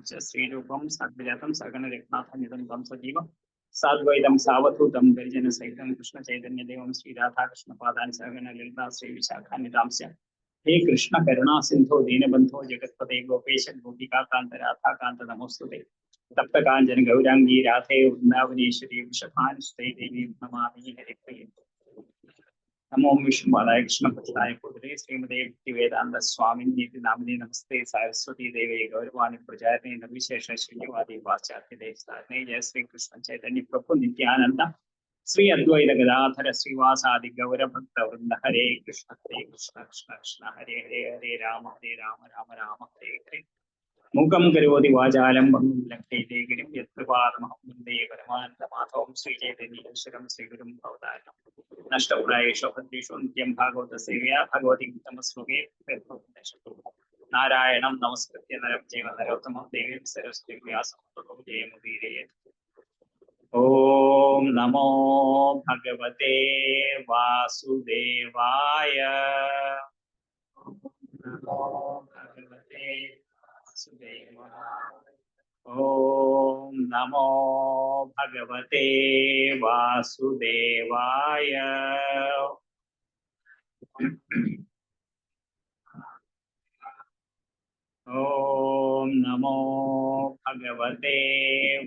श्रीरूपम सद्विजातम सगणरत्नाथनिधं तं सजीवं साद्वैतं सावधूतं गरिजनसहितं कृष्ण चैतन्य देवं श्री राधा कृष्ण पादान सगण ललिता श्री विशाखान्वितांस्य हे कृष्ण करुणा सिंधो दीनबंधो जगत्पते गोपेश गोपिका कांत राधा कांत नमोस्तुते तप्त कांचन गौरांगी राधे वृंदावनेश्वरी वृषभानुसुते देवी नमामि हरिप्रिये नमो विष्णुपादाय कृष्णपक्षाय कुदरे श्रीमते भक्तिवेदांत स्वामी नामिने नमस्ते सरस्वती देवे गौरवाणी प्रचारिणे निर्विशेष शून्यवादी पाश्चात्य देशतारिणे जय श्री कृष्ण चैतन्य प्रभु नित्यानंद श्री अद्वैत गदाधर श्रीवासादि गौर भक्त वृंद हरे कृष्ण कृष्ण कृष्ण हरे हरे हरे राम राम राम हरे हरे मूकं करोति वाचालं लङ्घयते गिरिं यत्कृपातमहं वन्दे परमानन्दमाधवं श्रीचैतन्येश्वरं श्रीगुरुं भवदानं नष्टप्रायेषु भद्रेषु नित्यं भागवतसेवया भगवती उत्तमश्लोके नारायणं नमस्कृत्य नरं चैव नरोत्तमं देवीं सरस्वतीं व्यासं ततो जयमुदीरयेत्। ॐ नमो भगवते वासुदेवाय। नमो भगवते ओम नमो भगवते वासुदेवाय। ओम नमो भगवते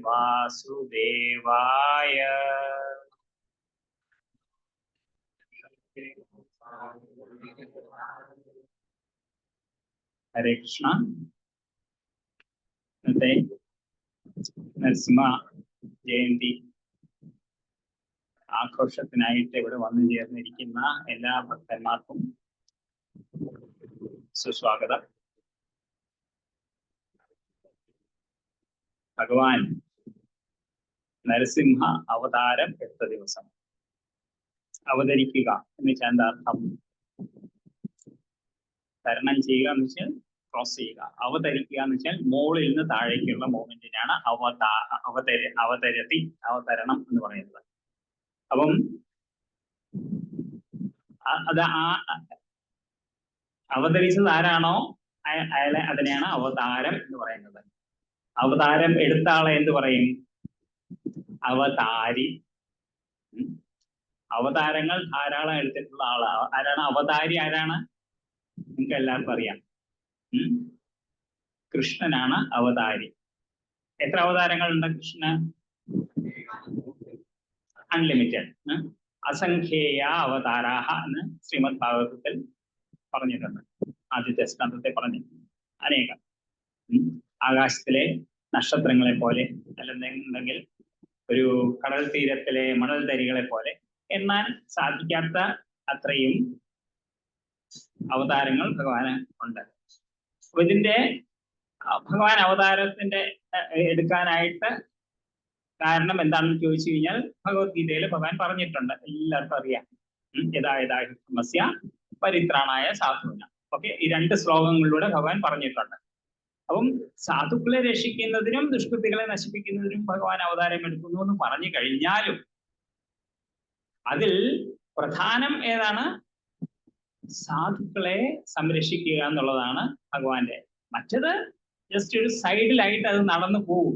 वासुदेवाय। हरे कृष्ण। നരസിംഹ ജയന്തി ആഘോഷത്തിനായിട്ട് ഇവിടെ വന്നു ചേർന്നിരിക്കുന്ന എല്ലാ ഭക്തന്മാർക്കും സുസ്വാഗതം. ഭഗവാൻ നരസിംഹ അവതാരം എടുത്ത ദിവസം അവതരിക്കുക എന്ന് വെച്ചാൽ എന്താ അർത്ഥം? തരണം ചെയ്യുക എന്ന് വെച്ചാൽ ക്രോസ് ചെയ്യുക. അവതരിക്കുക എന്ന് വെച്ചാൽ മുകളിൽ നിന്ന് താഴേക്കുള്ള മൂവ്മെന്റിനാണ് അവതരണം എന്ന് പറയുന്നത്. അപ്പം അത് അവതരിച്ചത് ആരാണോ അയാളെ അതിനെയാണ് അവതാരം എന്ന് പറയുന്നത്. അവതാരം എടുത്ത ആളെ എന്ത് പറയും? അവതാരി. അവതാരങ്ങൾ ധാരാളം എടുത്തിട്ടുള്ള ആളാണ്. ആരാണ് അവതാരി? ആരാണ്? നിങ്ങൾക്ക് എല്ലാവർക്കും അറിയാം. കൃഷ്ണനാണ് അവതാരി. എത്ര അവതാരങ്ങളുണ്ട് കൃഷ്ണന്? അൺലിമിറ്റഡ്. അസംഖ്യേയ അവതാരാഹ എന്ന് ശ്രീമദ് ഭാഗവതത്തിൽ പറഞ്ഞിട്ടുണ്ട്. ആദ്യത്തെ സ്കന്ധത്തെ പറഞ്ഞിട്ടുണ്ട്. അനേകം. ആകാശത്തിലെ നക്ഷത്രങ്ങളെ പോലെ, അല്ലെന്നുണ്ടെങ്കിൽ ഒരു കടൽ തീരത്തിലെ മണൽ തരികളെ പോലെ എന്നാൽ സാധിക്കാത്ത അത്രയും അവതാരങ്ങൾ ഭഗവാന് ഉണ്ട്. അപ്പൊ ഇതിന്റെ ഭഗവാൻ അവതാരത്തിന്റെ എടുക്കാനായിട്ട് കാരണം എന്താണെന്ന് ചോദിച്ചു കഴിഞ്ഞാൽ ഭഗവത്ഗീതയിൽ ഭഗവാൻ പറഞ്ഞിട്ടുണ്ട്. എല്ലാവർക്കും അറിയാം. യഥാ പരിത്രാണായ സാധുവിന. ഓക്കെ, ഈ രണ്ട് ശ്ലോകങ്ങളിലൂടെ ഭഗവാൻ പറഞ്ഞിട്ടുണ്ട്. അപ്പം സാധുക്കളെ രക്ഷിക്കുന്നതിനും ദുഷ്കൃതികളെ നശിപ്പിക്കുന്നതിനും ഭഗവാൻ അവതാരം എടുക്കുന്നു എന്ന് പറഞ്ഞു കഴിഞ്ഞാലും അതിൽ പ്രധാനം ഏതാണ്? സാധുക്കളെ സംരക്ഷിക്കുക എന്നുള്ളതാണ് ഭഗവാന്റെ. മറ്റത് ജസ്റ്റ് ഒരു സൈഡിലായിട്ട് അത് നടന്നു പോകും.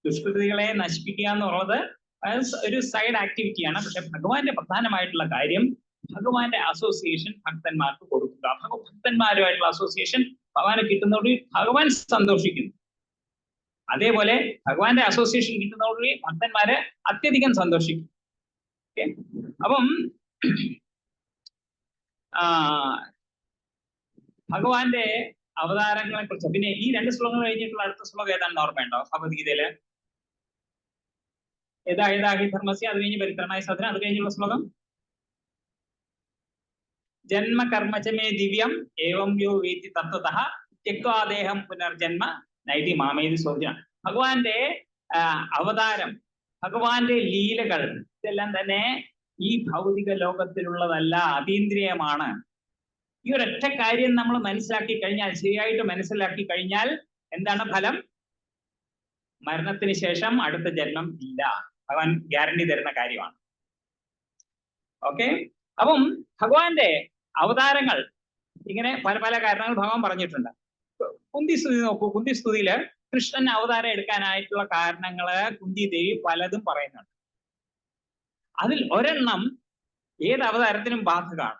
ദുഷ്കൃതികളെ നശിപ്പിക്കുക എന്നുള്ളത് ഒരു സൈഡ് ആക്ടിവിറ്റിയാണ്. പക്ഷെ ഭഗവാന്റെ പ്രധാനമായിട്ടുള്ള കാര്യം ഭഗവാന്റെ അസോസിയേഷൻ ഭക്തന്മാർക്ക് കൊടുക്കുക. ഭക്തന്മാരുമായിട്ടുള്ള അസോസിയേഷൻ ഭഗവാന് കിട്ടുന്നതോടുകൂടി ഭഗവാൻ സന്തോഷിക്കുന്നു. അതേപോലെ ഭഗവാന്റെ അസോസിയേഷൻ കിട്ടുന്നതോടുകൂടി ഭക്തന്മാര് അത്യധികം സന്തോഷിക്കും. ഓക്കെ, അപ്പം ഭഗവാന്റെ അവതാരങ്ങളെ കുറിച്ച് പിന്നെ ഈ രണ്ട് ശ്ലോകങ്ങൾ കഴിഞ്ഞിട്ടുള്ള അടുത്ത ശ്ലോകം ഏതാണെന്ന് ഓർമ്മയുണ്ടോ ഭഗവത്ഗീതയില്? യഥാഹി ധർമ്മസ്യ, അത് കഴിഞ്ഞ് പരിത്രാണായ സാധന, അത് കഴിഞ്ഞുള്ള ശ്ലോകം ജന്മ കർമ്മചമേ ദിവ്യം ഏവം യോ വേത്തി തത്വതഃ ത്യക്വാദേഹം പുനർജന്മ നൈതി മാമേതി സോജന. ഭഗവാന്റെ അവതാരം, ഭഗവാന്റെ ലീലകൾ ഇതെല്ലാം തന്നെ ഈ ഭൗതിക ലോകത്തിലുള്ളതല്ല, അതീന്ദ്രിയമാണ്. ഈ ഒരൊറ്റ കാര്യം നമ്മൾ മനസ്സിലാക്കി കഴിഞ്ഞാൽ, ശരിയായിട്ട് മനസ്സിലാക്കി കഴിഞ്ഞാൽ എന്താണ് ഫലം? മരണത്തിന് ശേഷം അടുത്ത ജന്മം ഇല്ല. ഭഗവാൻ ഗ്യാരണ്ടി തരുന്ന കാര്യമാണ്. ഓക്കെ, അപ്പം ഭഗവാന്റെ അവതാരങ്ങൾ ഇങ്ങനെ പല പല കാരണങ്ങൾ ഭഗവാൻ പറഞ്ഞിട്ടുണ്ട്. കുന്തി സ്തുതി നോക്കൂ. കുന്തി സ്തുതിയില് കൃഷ്ണൻ അവതാരം എടുക്കാനായിട്ടുള്ള കാരണങ്ങള് കുന്തി ദേവി പലതും പറയുന്നുണ്ട്. അതിൽ ഒരെണ്ണം ഏത് അവതാരത്തിനും ബാധകമാണ്.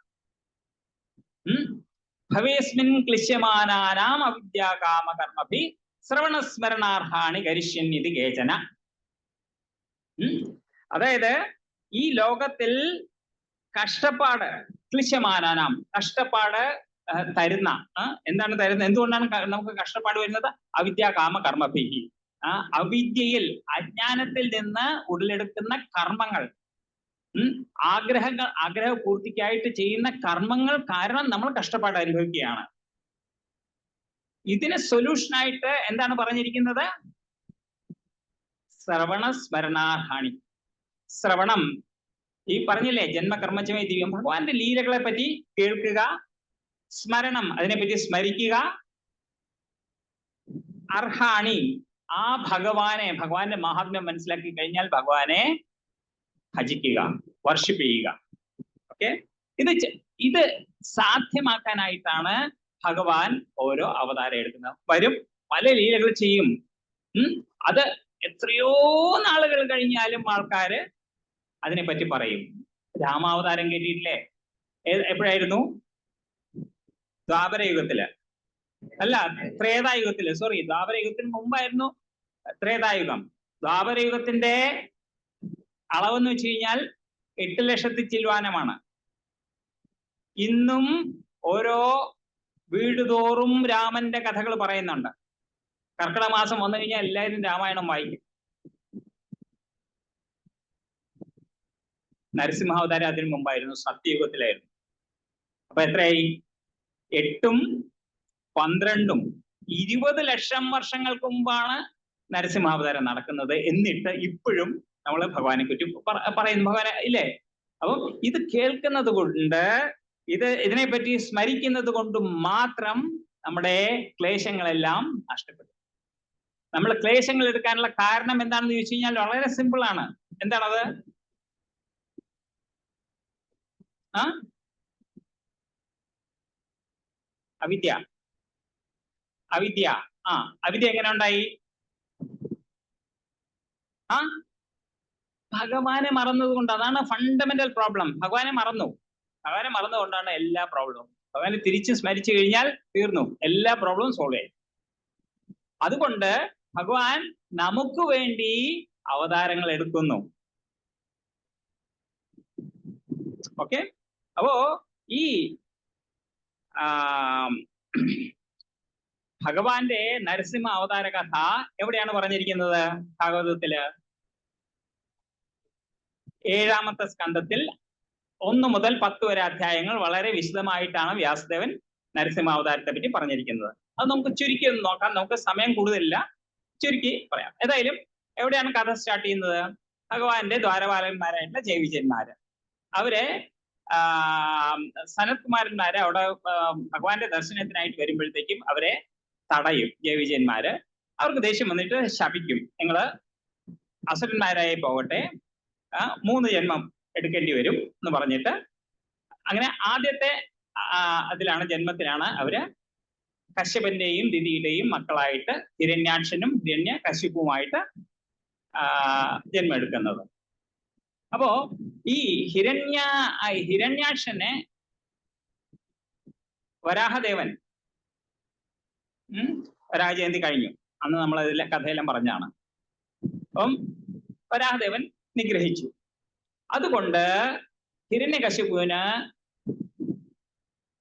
ഭവേസ്മിൻ ക്ലിശ്യമാനാനാം അവിദ്യാകാമകർമ്മഭി ശ്രവണസ്മരണാർഹാണി കരിഷ്യൻ ഇത് കേചന. അതായത് ഈ ലോകത്തിൽ കഷ്ടപ്പാട്, ക്ലിശ്യമാനാനാം കഷ്ടപ്പാട് തരുന്ന, എന്താണ് തരുന്നത്, എന്തുകൊണ്ടാണ് നമുക്ക് കഷ്ടപ്പാട് വരുന്നത്? അവിദ്യാകാമ കർമ്മഭി, അവിദ്യയിൽ അജ്ഞാനത്തിൽ നിന്ന് ഉടലെടുക്കുന്ന കർമ്മങ്ങൾ, ആഗ്രഹ പൂർത്തിക്കായിട്ട് ചെയ്യുന്ന കർമ്മങ്ങൾ കാരണം നമ്മൾ കഷ്ടപ്പാട് അനുഭവിക്കുകയാണ്. ഇതിന് സൊല്യൂഷനായിട്ട് എന്താണ് പറഞ്ഞിരിക്കുന്നത്? ശ്രവണ സ്മരണാർഹാണി. ശ്രവണം, ഈ പറഞ്ഞില്ലേ ജന്മകർമ്മചമയ ദിവ്യം, ഭഗവാന്റെ ലീലകളെ പറ്റി കേൾക്കുക, സ്മരണം അതിനെപ്പറ്റി സ്മരിക്കുക, അർഹാണി ആ ഭഗവാന്റെ മഹാത്മ്യം മനസ്സിലാക്കി കഴിഞ്ഞാൽ ഭഗവാനെ ഭജിക്കുക, വർഷിപ്പ് ചെയ്യുക. ഓക്കെ, ഇത് സാധ്യമാക്കാനായിട്ടാണ് ഭഗവാൻ ഓരോ അവതാരം എടുക്കുന്നത്. വരും, പല ലീലകൾ ചെയ്യും. അത് എത്രയോ നാളുകൾ കഴിഞ്ഞാലും ആൾക്കാര് അതിനെപ്പറ്റി പറയും. രാമാവതാരം കേട്ടിട്ടില്ലേ? എപ്പോഴായിരുന്നു? ദ്വാപരയുഗത്തില് അല്ല, ത്രേതായുഗത്തില്. സോറി, ദ്വാപരയുഗത്തിന് മുമ്പായിരുന്നു ത്രേതായുഗം. ദ്വാപരയുഗത്തിന്റെ അളവെന്ന് വെച്ച് കഴിഞ്ഞാൽ 8 ലക്ഷത്തി ചില്വാനമാണ്. ഇന്നും ഓരോ വീട് തോറും രാമന്റെ കഥകൾ പറയുന്നുണ്ട്. കർക്കിടക മാസം വന്നു കഴിഞ്ഞാൽ എല്ലാവരും രാമായണം വായിക്കും. നരസിംഹാവതാരം അതിനു മുമ്പായിരുന്നു, സത്യയുഗത്തിലായിരുന്നു. അപ്പൊ എത്രയായി? 8ഉം 12ഉം 20 ലക്ഷം വർഷങ്ങൾക്ക് മുമ്പാണ് നരസിംഹാവതാരം നടക്കുന്നത്. എന്നിട്ട് ഇപ്പോഴും നമ്മൾ ഭഗവാനെ കുറിച്ച് പറയുന്നു. ഭഗവാനെ ഇല്ലേ? അപ്പം ഇത് കേൾക്കുന്നത് കൊണ്ട്, ഇതിനെപ്പറ്റി സ്മരിക്കുന്നത് കൊണ്ട് മാത്രം നമ്മുടെ ക്ലേശങ്ങളെല്ലാം നഷ്ടപ്പെടും. നമ്മൾ ക്ലേശങ്ങൾ എടുക്കാനുള്ള കാരണം എന്താണെന്ന് ചോദിച്ചു കഴിഞ്ഞാൽ വളരെ സിമ്പിൾ ആണ്. എന്താണത്? അവിദ്യ. അവിദ്യ എങ്ങനെ ഉണ്ടായി? ഭഗവാനെ മറന്നത് കൊണ്ട്. അതാണ് ഫണ്ടമെന്റൽ പ്രോബ്ലം. ഭഗവാനെ മറന്നുകൊണ്ടാണ് എല്ലാ പ്രോബ്ലവും. ഭഗവാനെ തിരിച്ച് സ്മരിച്ചു കഴിഞ്ഞാൽ തീർന്നു, എല്ലാ പ്രോബ്ലവും സോൾവ് ആയി. അതുകൊണ്ട് ഭഗവാൻ നമുക്ക് വേണ്ടി അവതാരങ്ങൾ എടുക്കുന്നു. ഓക്കെ, അപ്പോ ഈ ഭഗവാന്റെ നരസിംഹ അവതാര കഥ എവിടെയാണ് പറഞ്ഞിരിക്കുന്നത്? ഭാഗവതത്തില് 7ാമത്തെ സ്കന്ധത്തിൽ 1 മുതൽ 10 വരെ അധ്യായങ്ങൾ വളരെ വിശദമായിട്ടാണ് വ്യാസദേവൻ നരസിംഹാവതാരത്തെ പറ്റി പറഞ്ഞിരിക്കുന്നത്. അത് നമുക്ക് ചുരുക്കി ഒന്ന് നോക്കാം. നമുക്ക് സമയം കൂടുതലില്ല, ചുരുക്കി പറയാം. ഏതായാലും എവിടെയാണ് കഥ സ്റ്റാർട്ട് ചെയ്യുന്നത്? ഭഗവാന്റെ ദ്വാരപാലകന്മാരായിട്ടുള്ള ജയവിജയന്മാര്, അവരെ സനത്കുമാരന്മാര് അവിടെ ഭഗവാന്റെ ദർശനത്തിനായിട്ട് വരുമ്പോഴത്തേക്കും അവരെ തടയും ജയവിജയന്മാര്. അവർക്ക് ദേഷ്യം വന്നിട്ട് ശപിക്കും, നിങ്ങള് അസുരന്മാരായി പോകട്ടെ, 3 ജന്മം എടുക്കേണ്ടി വരും എന്ന് പറഞ്ഞിട്ട്. അങ്ങനെ ആദ്യത്തെ ജന്മത്തിലാണ് അവര് കശ്യപന്റെയും ദിതിയുടെയും മക്കളായിട്ട് ഹിരണ്യാക്ഷനും ഹിരണ്യകശിപുമായിട്ട് ജന്മം എടുക്കുന്നത്. അപ്പോ ഈ ഹിരണ്യാക്ഷനെ വരാഹദേവൻ, വരാഹജയന്തി കഴിഞ്ഞു, അന്ന് നമ്മൾ അതിലെ കഥയെല്ലാം പറഞ്ഞാണ്. അപ്പം വരാഹദേവൻ നിഗ്രഹിച്ചു. അതുകൊണ്ട് ഹിരണ്യകശിപുവിന്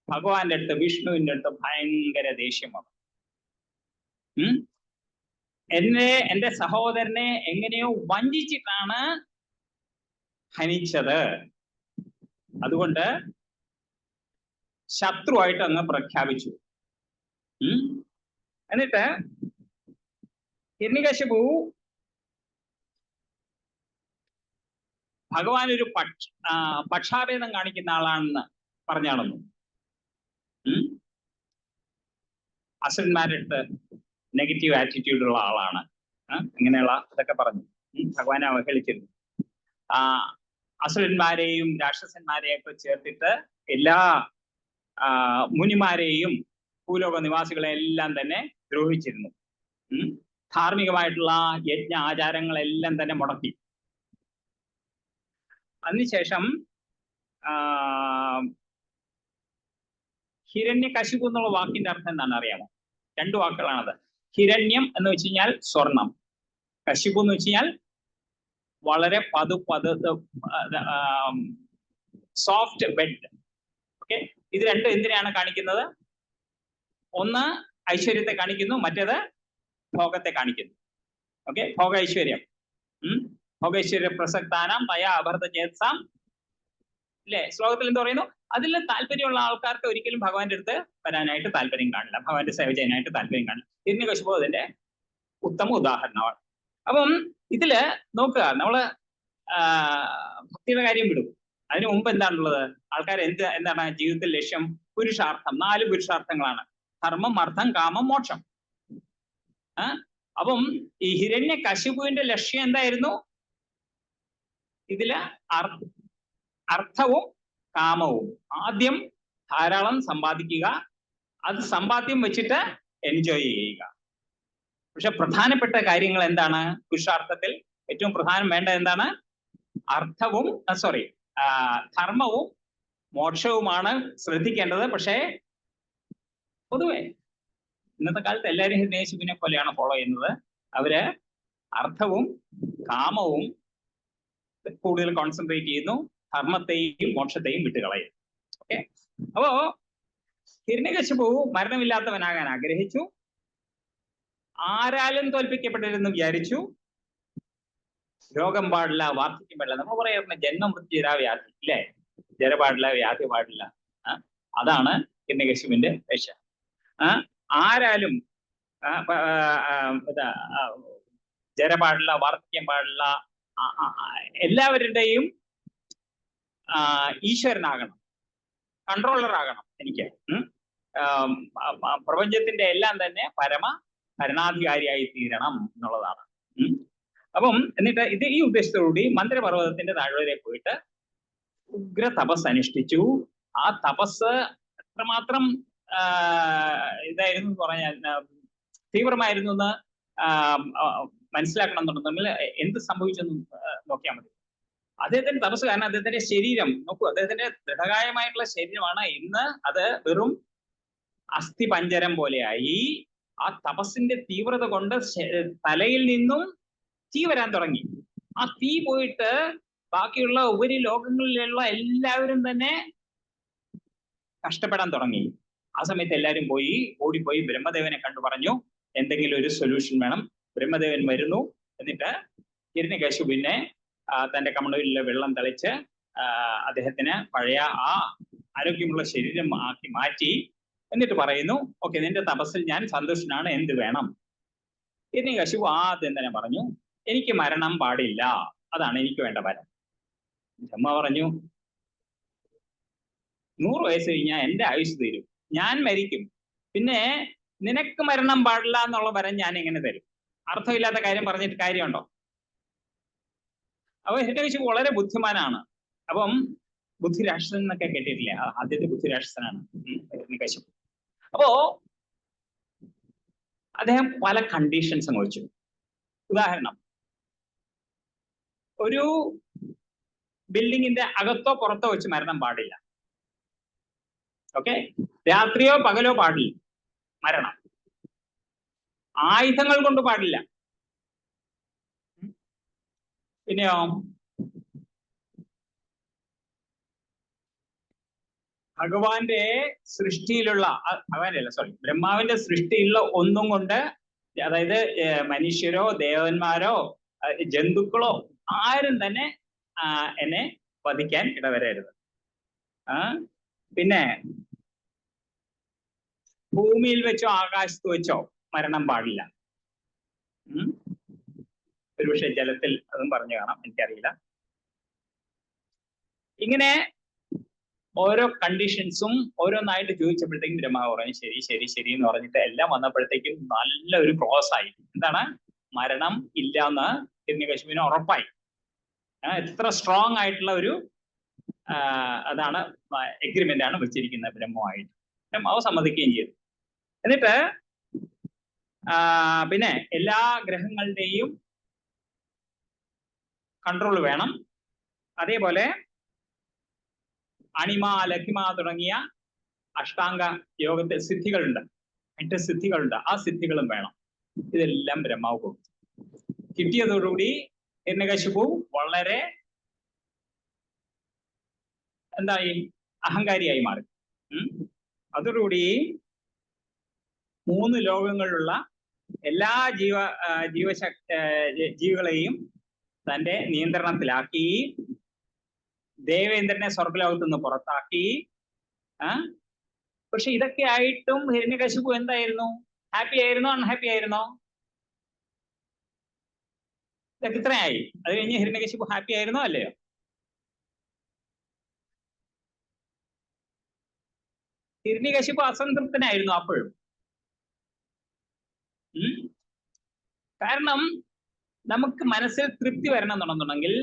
ഭഗവാന്റെ അടുത്ത്, വിഷ്ണുവിന്റെ അടുത്ത് ഭയങ്കര ദേഷ്യം വന്നു. എന്റെ സഹോദരനെ എങ്ങനെയോ വഞ്ചിച്ചിട്ടാണ് ഹനിച്ചത്, അതുകൊണ്ട് ശത്രുവായിട്ട് അങ്ങ് പ്രഖ്യാപിച്ചു. എന്നിട്ട് ഹിരണ്യകശിപു ഭഗവാൻ ഒരു പക്ഷാഭേദം കാണിക്കുന്ന ആളാണെന്ന് പറഞ്ഞാണെന്നു. അസുരന്മാരുടെ അടുത്ത് നെഗറ്റീവ് ആറ്റിറ്റ്യൂഡ് ഉള്ള ആളാണ്, ഇങ്ങനെയുള്ള ഇതൊക്കെ പറഞ്ഞു. ഭഗവാനെ അവഹേളിച്ചിരുന്നു. അസുരന്മാരെയും രാക്ഷസന്മാരെയും ഒക്കെ ചേർത്തിട്ട് എല്ലാ മുനിമാരെയും ഭൂലോക നിവാസികളെ എല്ലാം തന്നെ ദ്രോഹിച്ചിരുന്നു. ധാർമ്മികമായിട്ടുള്ള യജ്ഞ ആചാരങ്ങളെല്ലാം തന്നെ മുടക്കി. അതിനുശേഷം ഹിരണ്യകശിപു എന്നുള്ള വാക്കിന്റെ അർത്ഥം എന്താണെന്ന് അറിയാമോ? 2 വാക്കുകളാണത്. ഹിരണ്യം എന്ന് വെച്ച് കഴിഞ്ഞാൽ സ്വർണം, കശിപു എന്ന് വെച്ച് കഴിഞ്ഞാൽ വളരെ സോഫ്റ്റ് ബെഡ്. ഓക്കെ, ഇത് രണ്ടും എന്തിനാണ് കാണിക്കുന്നത്? ഒന്ന് ഐശ്വര്യത്തെ കാണിക്കുന്നു, മറ്റേത് ഭോഗത്തെ കാണിക്കുന്നു. ഓക്കെ, ഭോഗ ഐശ്വര്യം. ഭോഗൈശ്വര്യ പ്രസക്താനാം തയാ അഭർത ചേത്സാം, അല്ലെ? ശ്ലോകത്തിൽ എന്ത് പറയുന്നു? അതിൽ താല്പര്യമുള്ള ആൾക്കാർക്ക് ഒരിക്കലും ഭഗവാന്റെ അടുത്ത് വരാനായിട്ട് താല്പര്യം കാണില്ല, ഭഗവാന്റെ സേവ ചെയ്യാനായിട്ട് താല്പര്യം കാണില്ല. ഹിരണ്യകശിപു അതിന്റെ ഉത്തമ ഉദാഹരണമാണ്. അപ്പം ഇതില് നോക്കുക, നമ്മള് ഭക്തിയുടെ കാര്യം വിടും. അതിനു മുമ്പ് എന്താണുള്ളത്? ആൾക്കാർ എന്താണ് ജീവിതത്തിൽ ലക്ഷ്യം? പുരുഷാർത്ഥം. 4 പുരുഷാർത്ഥങ്ങളാണ്: ധർമ്മം, അർത്ഥം, കാമം, മോക്ഷം. അപ്പം ഈ ഹിരണ്യകശിപുവിന്റെ ലക്ഷ്യം എന്തായിരുന്നു? ഇതില് അർത്ഥവും കാമവും. ആദ്യം ധാരാളം സമ്പാദിക്കുക, അത് സമ്പാദ്യം വെച്ചിട്ട് എൻജോയ് ചെയ്യുക. പക്ഷെ പ്രധാനപ്പെട്ട കാര്യങ്ങൾ എന്താണ്? പുരുഷാർത്ഥത്തിൽ ഏറ്റവും പ്രധാനം വേണ്ട എന്താണ്? അർത്ഥവും ധർമ്മവും മോക്ഷവുമാണ് ശ്രദ്ധിക്കേണ്ടത്. പക്ഷേ പൊതുവെ ഇന്നത്തെ കാലത്ത് എല്ലാവരും ഹിരണ്യകശിപുവിനെ പോലെയാണ് ഫോളോ ചെയ്യുന്നത്. അവര് അർത്ഥവും കാമവും കൂടുതൽ കോൺസെൻട്രേറ്റ് ചെയ്യുന്നു, ധർമ്മത്തെയും മോക്ഷത്തെയും വിട്ടുകളയുന്നു. ഓക്കെ, അപ്പോ ഹിരണ്യകശിപു മരണമില്ലാത്തവനാകാൻ ആഗ്രഹിച്ചു, ആരാലും തോൽപ്പിക്കപ്പെട്ടിരുന്നു വിചാരിച്ചു. രോഗം പാടില്ല, വാർദ്ധക്യം പാടില്ല. നമ്മൾ പറയുന്ന ജന്മമൃത്യുരാവ്യാധി, ഇല്ലേ? ജര പാടില്ല, വ്യാധി പാടില്ല. അതാണ് ഹിരണ്യകശിപുവിന്റെ ദശ. ആരാലും ജര പാടില്ല, വാർദ്ധക്യം പാടില്ല, എല്ലാവരുടെയും ഈശ്വരനാകണം, കൺട്രോളർ ആകണം എനിക്ക്. പ്രപഞ്ചത്തിന്റെ എല്ലാം തന്നെ ഭരണാധികാരിയായി തീരണം എന്നുള്ളതാണ്. അപ്പം എന്നിട്ട് ഈ ഉദ്ദേശത്തോടുകൂടി മന്ത്രപർവ്വതത്തിന്റെ താഴ്വരയിൽ പോയിട്ട് ഉഗ്ര തപസ് അനുഷ്ഠിച്ചു. ആ തപസ് എത്രമാത്രം ഇതായിരുന്നു എന്ന് പറഞ്ഞാൽ തീവ്രമായിരുന്നു എന്ന് മനസ്സിലാക്കണം എന്നുണ്ടെങ്കിൽ എന്ത് സംഭവിച്ചെന്ന് നോക്കിയാൽ മതി. അദ്ദേഹത്തിന്റെ തപസ് കാരണം അദ്ദേഹത്തിന്റെ ശരീരം നോക്കൂ, അദ്ദേഹത്തിന്റെ ദൃഢകായമായിട്ടുള്ള ശരീരമാണ്. ഇന്ന് അത് വെറും അസ്ഥിപഞ്ജരം പോലെയായി. ആ തപസ്സിന്റെ തീവ്രത കൊണ്ട് തലയിൽ നിന്നും തീ വരാൻ തുടങ്ങി. ആ തീ പോയിട്ട് ബാക്കിയുള്ള ഉപരിലോകങ്ങളിലുള്ള എല്ലാവരും തന്നെ കഷ്ടപ്പെടാൻ തുടങ്ങി. ആ സമയത്ത് എല്ലാവരും ഓടിപ്പോയി ബ്രഹ്മദേവനെ കണ്ടു പറഞ്ഞു, എന്തെങ്കിലും ഒരു സൊല്യൂഷൻ വേണം. ബ്രഹ്മദേവൻ വരുന്നു. എന്നിട്ട് ഹിരണ്യകശിപുവിനെ തന്റെ കമണ്ടലിലെ വെള്ളം തളിച്ച് അദ്ദേഹത്തിന് പഴയ ആ ആരോഗ്യമുള്ള ശരീരം ആക്കി മാറ്റി. എന്നിട്ട് പറയുന്നു, ഓക്കെ, നിന്റെ തപസ്സിൽ ഞാൻ സന്തുഷ്ടനാണ്, എന്ത് വേണം? ഹിരണ്യകശിപു ആദ്യം തന്നെ പറഞ്ഞു, എനിക്ക് മരണം പാടില്ല, അതാണ് എനിക്ക് വേണ്ട വരം. ബ്രഹ്മ പറഞ്ഞു, 100 വയസ്സ് കഴിഞ്ഞാൽ എന്റെ ആയുസ് തീരും, ഞാൻ മരിക്കും, പിന്നെ നിനക്ക് മരണം പാടില്ല എന്നുള്ള വരം ഞാൻ എങ്ങനെ തരും? അർത്ഥമില്ലാത്ത കാര്യം പറഞ്ഞിട്ട് കാര്യമുണ്ടോ? അപ്പൊ ഹിരണ്യകശിപു വളരെ ബുദ്ധിമാനാണ്. അപ്പം ബുദ്ധിരാക്ഷസൻ എന്നൊക്കെ കേട്ടിട്ടില്ലേ? ആദ്യത്തെ ബുദ്ധിരാക്ഷസനാണ് ഹിരണ്യകശിപു. അപ്പോ അദ്ദേഹം പല കണ്ടീഷൻസും വെച്ചു. ഉദാഹരണം, ഒരു ബിൽഡിങ്ങിന്റെ അകത്തോ പുറത്തോ വെച്ച് മരണം പാടില്ല. ഓക്കെ, രാത്രിയോ പകലോ പാടില്ല മരണം. ആയുധങ്ങൾ കൊണ്ട് പാടില്ല. പിന്നെയോ ഭഗവാന്റെ സൃഷ്ടിയിലുള്ള ബ്രഹ്മാവിന്റെ സൃഷ്ടിയിലുള്ള ഒന്നും കൊണ്ട്, അതായത് മനുഷ്യരോ ദേവന്മാരോ ജന്തുക്കളോ ആരും തന്നെ എന്നെ വധിക്കാൻ ഇടവരരുത്. പിന്നെ ഭൂമിയിൽ വെച്ചോ ആകാശത്ത് വെച്ചോ മരണം പാടില്ല. ഒരുപക്ഷെ ജലത്തിൽ അതും പറഞ്ഞു കാണാം, എനിക്കറിയില്ല. ഇങ്ങനെ ഓരോ കണ്ടീഷൻസും ഓരോന്നായിട്ട് ചോദിച്ചപ്പോഴത്തേക്കും ബ്രഹ്മാവ് പറഞ്ഞു ശരി ശരി ശരി എന്ന് പറഞ്ഞിട്ട് എല്ലാം വന്നപ്പോഴത്തേക്കും നല്ലൊരു ക്ലോസ് ആയി. എന്താണ്? മരണം ഇല്ല എന്ന് ഹിരണ്യകശിപുവിന് ഉറപ്പായി. എത്ര സ്ട്രോങ് ആയിട്ടുള്ള ഒരു അതാണ് എഗ്രിമെന്റ് ആണ് വെച്ചിരിക്കുന്നത് ബ്രഹ്മമായിട്ട്. ബ്രഹ്മാവ് സമ്മതിക്കുകയും ചെയ്തു. എന്നിട്ട് പിന്നെ എല്ലാ ഗ്രഹങ്ങളുടെയും കൺട്രോൾ വേണം. അതേപോലെ അണിമ, ലഘിമ തുടങ്ങിയ അഷ്ടാംഗ യോഗത്തിൽ സിദ്ധികളുണ്ട്, 8 സിദ്ധികളുണ്ട്. ആ സിദ്ധികളും വേണം. ഇതെല്ലാം ബ്രഹ്മാവ് കൊടുത്തു. കിട്ടിയതോടുകൂടി ഹിരണ്യകശിപു വളരെ എന്തായി, അഹങ്കാരിയായി മാറി. അതോടുകൂടി 3 ലോകങ്ങളിലുള്ള എല്ലാ ജീവികളെയും തന്റെ നിയന്ത്രണത്തിലാക്കി. ദേവേന്ദ്രനെ സ്വർഗലോകത്ത് നിന്ന് പുറത്താക്കി. പക്ഷെ ഇതൊക്കെ ആയിട്ടും ഹിരണ്യകശിപു എന്തായിരുന്നു? ഹാപ്പി ആയിരുന്നോ, അൺഹാപ്പി ആയിരുന്നോ? ഇതൊക്കെ ഇത്രയായി. അത് കഴിഞ്ഞ് ഹിരണ്യകശിപു ഹാപ്പി ആയിരുന്നോ അല്ലയോ? ഹിരണ്യകശിപു അസംതൃപ്തനായിരുന്നു അപ്പോഴും. കാരണം നമുക്ക് മനസ്സിൽ തൃപ്തി വരണം എന്നുണ്ടെന്നുണ്ടെങ്കിൽ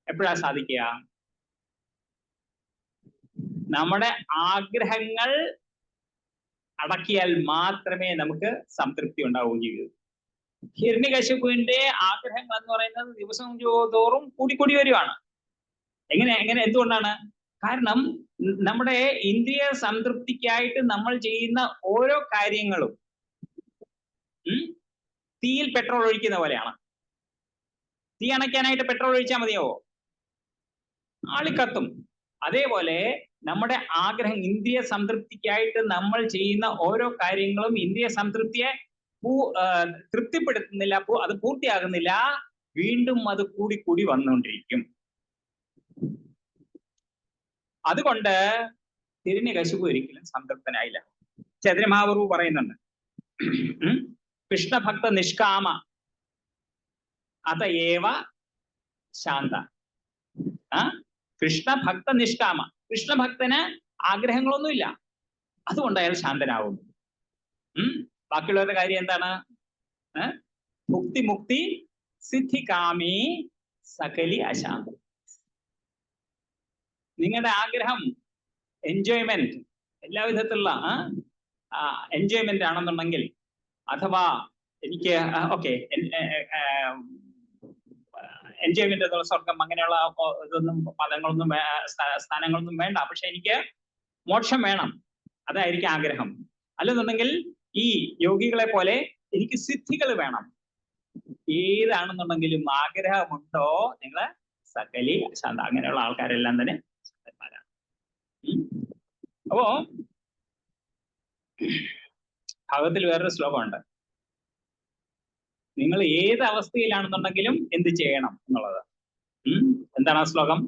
എപ്പോഴാ സാധിക്കുക? നമ്മുടെ ആഗ്രഹങ്ങൾ അടക്കിയാൽ മാത്രമേ നമുക്ക് സംതൃപ്തി ഉണ്ടാവുകയും ചെയ്യൂ. ഹിരണ്യകശിപുവിന്റെ ആഗ്രഹങ്ങൾ എന്ന് പറയുന്നത് ദിവസം തോറും കൂടിക്കൂടി വരുവാണ്. എന്തുകൊണ്ടാണ്? കാരണം നമ്മുടെ ഇന്ദ്രിയ സംതൃപ്തിക്കായിട്ട് നമ്മൾ ചെയ്യുന്ന ഓരോ കാര്യങ്ങളും തീയിൽ പെട്രോൾ ഒഴിക്കുന്ന പോലെയാണ്. തീ അണയ്ക്കാനായിട്ട് പെട്രോൾ ഒഴിച്ചാൽ മതിയാവോ? ആളിക്കത്തും. അതേപോലെ നമ്മുടെ ആഗ്രഹം, ഇന്ദ്രിയ സംതൃപ്തിക്കായിട്ട് നമ്മൾ ചെയ്യുന്ന ഓരോ കാര്യങ്ങളും ഇന്ദ്രിയ സംതൃപ്തിയെ തൃപ്തിപ്പെടുത്തുന്നില്ല, അത് പൂർത്തിയാകുന്നില്ല. വീണ്ടും അത് കൂടി വന്നുകൊണ്ടിരിക്കും. അതുകൊണ്ട് ഹിരണ്യകശിപു ഒരിക്കലും സംതൃപ്തനായില്ല. ചൈതന്യ മഹാപ്രഭു പറയുന്നുണ്ട്, കൃഷ്ണഭക്ത നിഷ്കാമ അതയേവ ശാന്ത. കൃഷ്ണഭക്ത നിഷ്കാമ, കൃഷ്ണഭക്തന് ആഗ്രഹങ്ങളൊന്നുമില്ല, അതുകൊണ്ട് അയാൾ ശാന്തനാവുന്നു. ബാക്കിയുള്ളവരുടെ കാര്യം എന്താണ്? മുക്തി സിദ്ധികാമി സകലി അശാന്ത. നിങ്ങളുടെ ആഗ്രഹം എൻജോയ്മെന്റ്, എല്ലാവിധത്തിലുള്ള എൻജോയ്മെന്റ് ആണെന്നുണ്ടെങ്കിൽ, അഥവാ എനിക്ക് എൻജോയ്മെന്റ് എന്നുള്ള സ്വർഗം അങ്ങനെയുള്ള ഇതൊന്നും പദങ്ങളൊന്നും സ്ഥാനങ്ങളൊന്നും വേണ്ട, പക്ഷെ എനിക്ക് മോക്ഷം വേണം, അതായിരിക്കും ആഗ്രഹം. അല്ലെന്നുണ്ടെങ്കിൽ ഈ യോഗികളെ പോലെ എനിക്ക് സിദ്ധികൾ വേണം. ഏതാണെന്നുണ്ടെങ്കിലും ആഗ്രഹമുണ്ടോ നിങ്ങള് സകലി ശാന്ത. അങ്ങനെയുള്ള ആൾക്കാരെല്ലാം തന്നെ ശാന്തന്മാരാണ്. അപ്പോ ഭാഗത്തിൽ വേറൊരു ശ്ലോകമുണ്ട്, നിങ്ങൾ ഏത് അവസ്ഥയിലാണെന്നുണ്ടെങ്കിലും എന്ത് ചെയ്യണം എന്നുള്ളത്. എന്താണ് ആ ശ്ലോകം?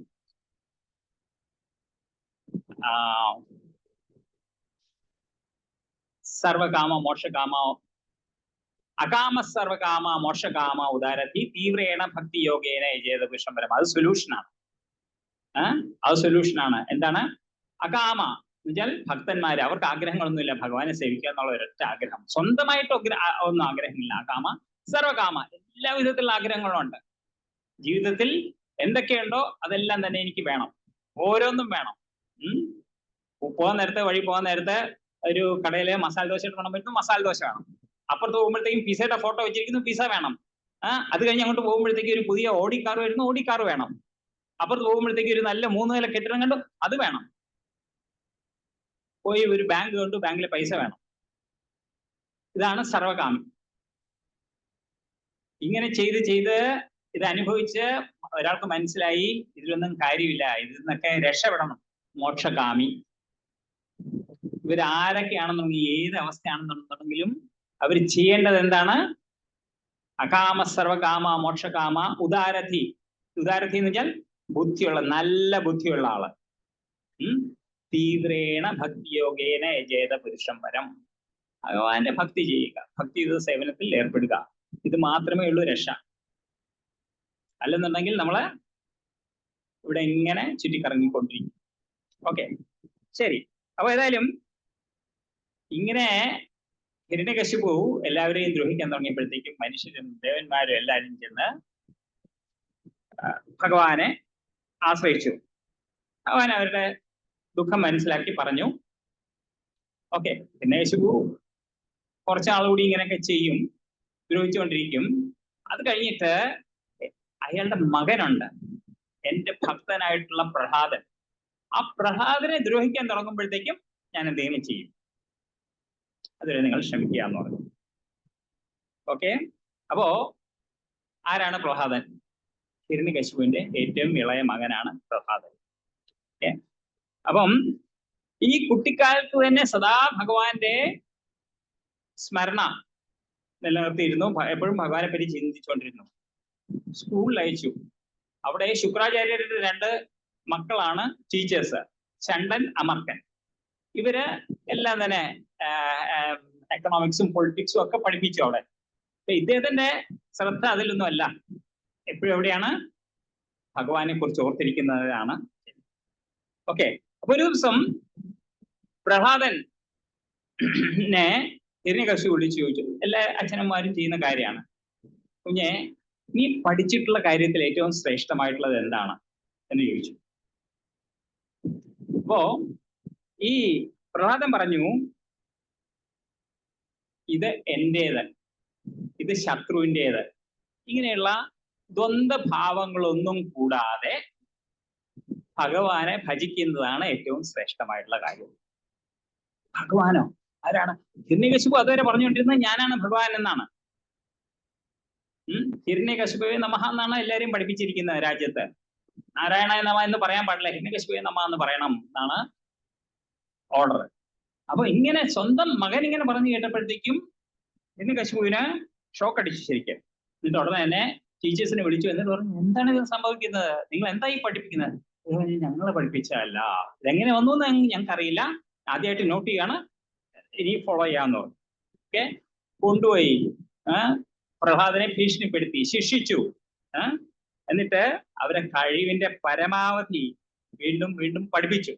സർവകാമ മോക്ഷകാമ അകാമ സർവകാമ മോക്ഷകാമ ഉദാരത്തി തീവ്രേണ ഭക്തി യോഗേന യജേത പുരുഷംപരം. അത് സൊല്യൂഷനാണ്. അത് സൊല്യൂഷനാണ്. എന്താണ് അകാമ എന്നുവെച്ചാൽ ഭക്തന്മാര്, അവർക്ക് ആഗ്രഹങ്ങളൊന്നുമില്ല, ഭഗവാനെ സേവിക്കുക എന്നുള്ള ഒരൊറ്റ ആഗ്രഹം. സ്വന്തമായിട്ട് ഒന്നും ആഗ്രഹമില്ല. അകാമ സർവകാമ, എല്ലാ വിധത്തിലുള്ള ആഗ്രഹങ്ങളും ഉണ്ട്. ജീവിതത്തിൽ എന്തൊക്കെയുണ്ടോ അതെല്ലാം തന്നെ എനിക്ക് വേണം, ഓരോന്നും വേണം. വഴി പോകാൻ നേരത്തെ ഒരു കടയിലെ മസാല ദോശ കൊണ്ടുപോകുമ്പോഴത്തേക്കും മസാല ദോശ വേണം. അപ്പുറത്ത് പോകുമ്പോഴത്തേക്കും പിസയുടെ ഫോട്ടോ വെച്ചിരിക്കുന്നു, പിസ വേണം. അത് കഴിഞ്ഞ് അങ്ങോട്ട് പോകുമ്പോഴത്തേക്ക് ഒരു പുതിയ ഓടി കാർ വരുന്നു, ഓടി കാർ വേണം. അപ്പുറത്ത് പോകുമ്പോഴത്തേക്ക് ഒരു നല്ല 3 നില കെട്ടിടം കണ്ടു, അത് വേണം. പോയി ഒരു ബാങ്ക് കണ്ടു, ബാങ്കിലെ പൈസ വേണം. ഇതാണ് സർവകാമി. ഇങ്ങനെ ചെയ്ത് ഇത് അനുഭവിച്ച് ഒരാൾക്ക് മനസ്സിലായി ഇതിലൊന്നും കാര്യമില്ല, ഇതിൽ നിന്നൊക്കെ രക്ഷപ്പെടണം. മോക്ഷകാമി. ഇവരാരൊക്കെയാണെന്നുണ്ടെങ്കിൽ ഏത് അവസ്ഥയാണെന്നുണ്ടെങ്കിലും അവർ ചെയ്യേണ്ടത് എന്താണ്? അകാമ സർവകാമ മോക്ഷകാമ ഉദാരഥി. ഉദാരഥി എന്ന് വെച്ചാൽ ബുദ്ധിയുള്ള, നല്ല ബുദ്ധിയുള്ള ആള്. തീവ്രേണ ഭക്തിയോഗേന യജേത പുരുഷംപരം. ഭഗവാന്റെ ഭക്തി ചെയ്യുക, ഭക്തി ചെയ്ത സേവനത്തിൽ ഏർപ്പെടുക. ഇത് മാത്രമേ ഉള്ളൂ രക്ഷ. അല്ലെന്നുണ്ടെങ്കിൽ നമ്മള് ഇവിടെ ഇങ്ങനെ ചുറ്റിക്കറങ്ങിക്കൊണ്ടിരിക്കും. ഓക്കെ, ശരി. അപ്പൊ ഏതായാലും ഇങ്ങനെ ഹിരണ്യകശിപു എല്ലാവരെയും ദ്രോഹിക്കാൻ തുടങ്ങിയപ്പോഴത്തേക്കും മനുഷ്യരും ദേവന്മാരും എല്ലാവരും ചെന്ന് ഭഗവാനെ ആശ്രയിച്ചു. ഭഗവാൻ അവരുടെ ദുഃഖം മനസ്സിലാക്കി പറഞ്ഞു, ഓക്കെ, ഹിരണ്യകശിപു കുറച്ചാളുകൂടി ഇങ്ങനെയൊക്കെ ചെയ്യും, ദ്രോഹിച്ചുകൊണ്ടിരിക്കും. അത് കഴിഞ്ഞിട്ട് അയാളുടെ മകനുണ്ട്, എന്റെ ഭക്തനായിട്ടുള്ള പ്രഹ്ലാദൻ. ആ പ്രഹ്ലാദനെ ദ്രോഹിക്കാൻ തുടങ്ങുമ്പോഴത്തേക്കും ഞാൻ എന്തെങ്കിലും ചെയ്യും, അതുവരെ നിങ്ങൾ ക്ഷമിക്കുക എന്ന് പറഞ്ഞു. ഓക്കെ, അപ്പോ ആരാണ് പ്രഹ്ലാദൻ? ഹിരണ്യകശിപുവിന്റെ ഏറ്റവും ഇളയ മകനാണ് പ്രഹ്ലാദൻ. ഓക്കെ, അപ്പം ഈ കുട്ടിക്കാലത്ത് തന്നെ സദാ ഭഗവാന്റെ സ്മരണ നിലനിർത്തിയിരുന്നു, എപ്പോഴും ഭഗവാനെ പറ്റി ചിന്തിച്ചുകൊണ്ടിരുന്നു. സ്കൂളിൽ അയച്ചു. അവിടെ ശുക്രാചാര്യരുടെ 2 മക്കളാണ് ടീച്ചേഴ്സ്, ചണ്ടൻ, അമർക്കൻ. ഇവര് എല്ലാം തന്നെ എക്കണോമിക്സും പൊളിറ്റിക്സും ഒക്കെ പഠിപ്പിച്ചു അവിടെ. ഇദ്ദേഹത്തിന്റെ ശ്രദ്ധ അതിലൊന്നും അല്ല, എപ്പോഴും എവിടെയാണ്? ഭഗവാനെ കുറിച്ച് ഓർത്തിരിക്കുന്നതാണ്. ഓക്കെ, അപ്പൊ ഒരു ദിവസം പ്രഹ്ലാദനെ ഹിരണ്യകശിപു വിളിച്ചു ചോദിച്ചു, എല്ലാ അച്ഛനന്മാരും ചെയ്യുന്ന കാര്യമാണ്, കുഞ്ഞെ നീ പഠിച്ചിട്ടുള്ള കാര്യത്തിൽ ഏറ്റവും ശ്രേഷ്ഠമായിട്ടുള്ളത് എന്താണ് എന്ന് ചോദിച്ചു. അപ്പോ ഈ പ്രഹ്ലാദൻ പറഞ്ഞു, ഇത് എന്റേത്, ഇത് ശത്രുവിൻ്റേത്, ഇങ്ങനെയുള്ള ദ്വന്ദ്ഭാവങ്ങളൊന്നും കൂടാതെ ഭഗവാനെ ഭജിക്കുന്നതാണ് ഏറ്റവും ശ്രേഷ്ഠമായിട്ടുള്ള കാര്യം. ഭഗവാനോ? ആരാണ്? ഹിരണ്യകശിപു അതുവരെ പറഞ്ഞുകൊണ്ടിരുന്നത് ഞാനാണ് ഭഗവാൻ എന്നാണ്. ഹിരണ്യകശിപുവേ നമഃ എന്നാണ് എല്ലാവരെയും പഠിപ്പിച്ചിരിക്കുന്നത് രാജ്യത്ത്. നാരായണായ നമഃ എന്ന് പറയാൻ പാടില്ല, ഹിരണ്യകശിപുവേ നമഃ എന്ന് പറയണം എന്നാണ് ഓർഡർ. അപ്പൊ ഇങ്ങനെ സ്വന്തം മകൻ ഇങ്ങനെ പറഞ്ഞു കേട്ടപ്പോഴത്തേക്കും ഹിരണ്യകശിപുവിന് ഷോക്ക് അടിച്ചു ശരിക്കും. എന്നിട്ട് ഉടനെ തന്നെ ടീച്ചേഴ്സിനെ വിളിച്ചു. എന്നിട്ട് പറഞ്ഞു, എന്താണ് ഇത് സംഭവിക്കുന്നത്? നിങ്ങൾ എന്താ ഈ പഠിപ്പിക്കുന്നത്? ഞങ്ങളെ പഠിപ്പിച്ചതല്ല, ഇതെങ്ങനെ വന്നു എന്ന് ഞങ്ങൾക്കറിയില്ല, ആദ്യമായിട്ട് നോട്ട് ചെയ്യാണ്, ഇനി ഫോളോ ചെയ്യാന്ന് പറഞ്ഞു. ഓക്കെ, കൊണ്ടുപോയി പ്രഹ്ലാദനെ ഭീഷണിപ്പെടുത്തി, ശിക്ഷിച്ചു. എന്നിട്ട് അവരെ കഴിവിന്റെ പരമാവധി വീണ്ടും വീണ്ടും പഠിപ്പിച്ചു.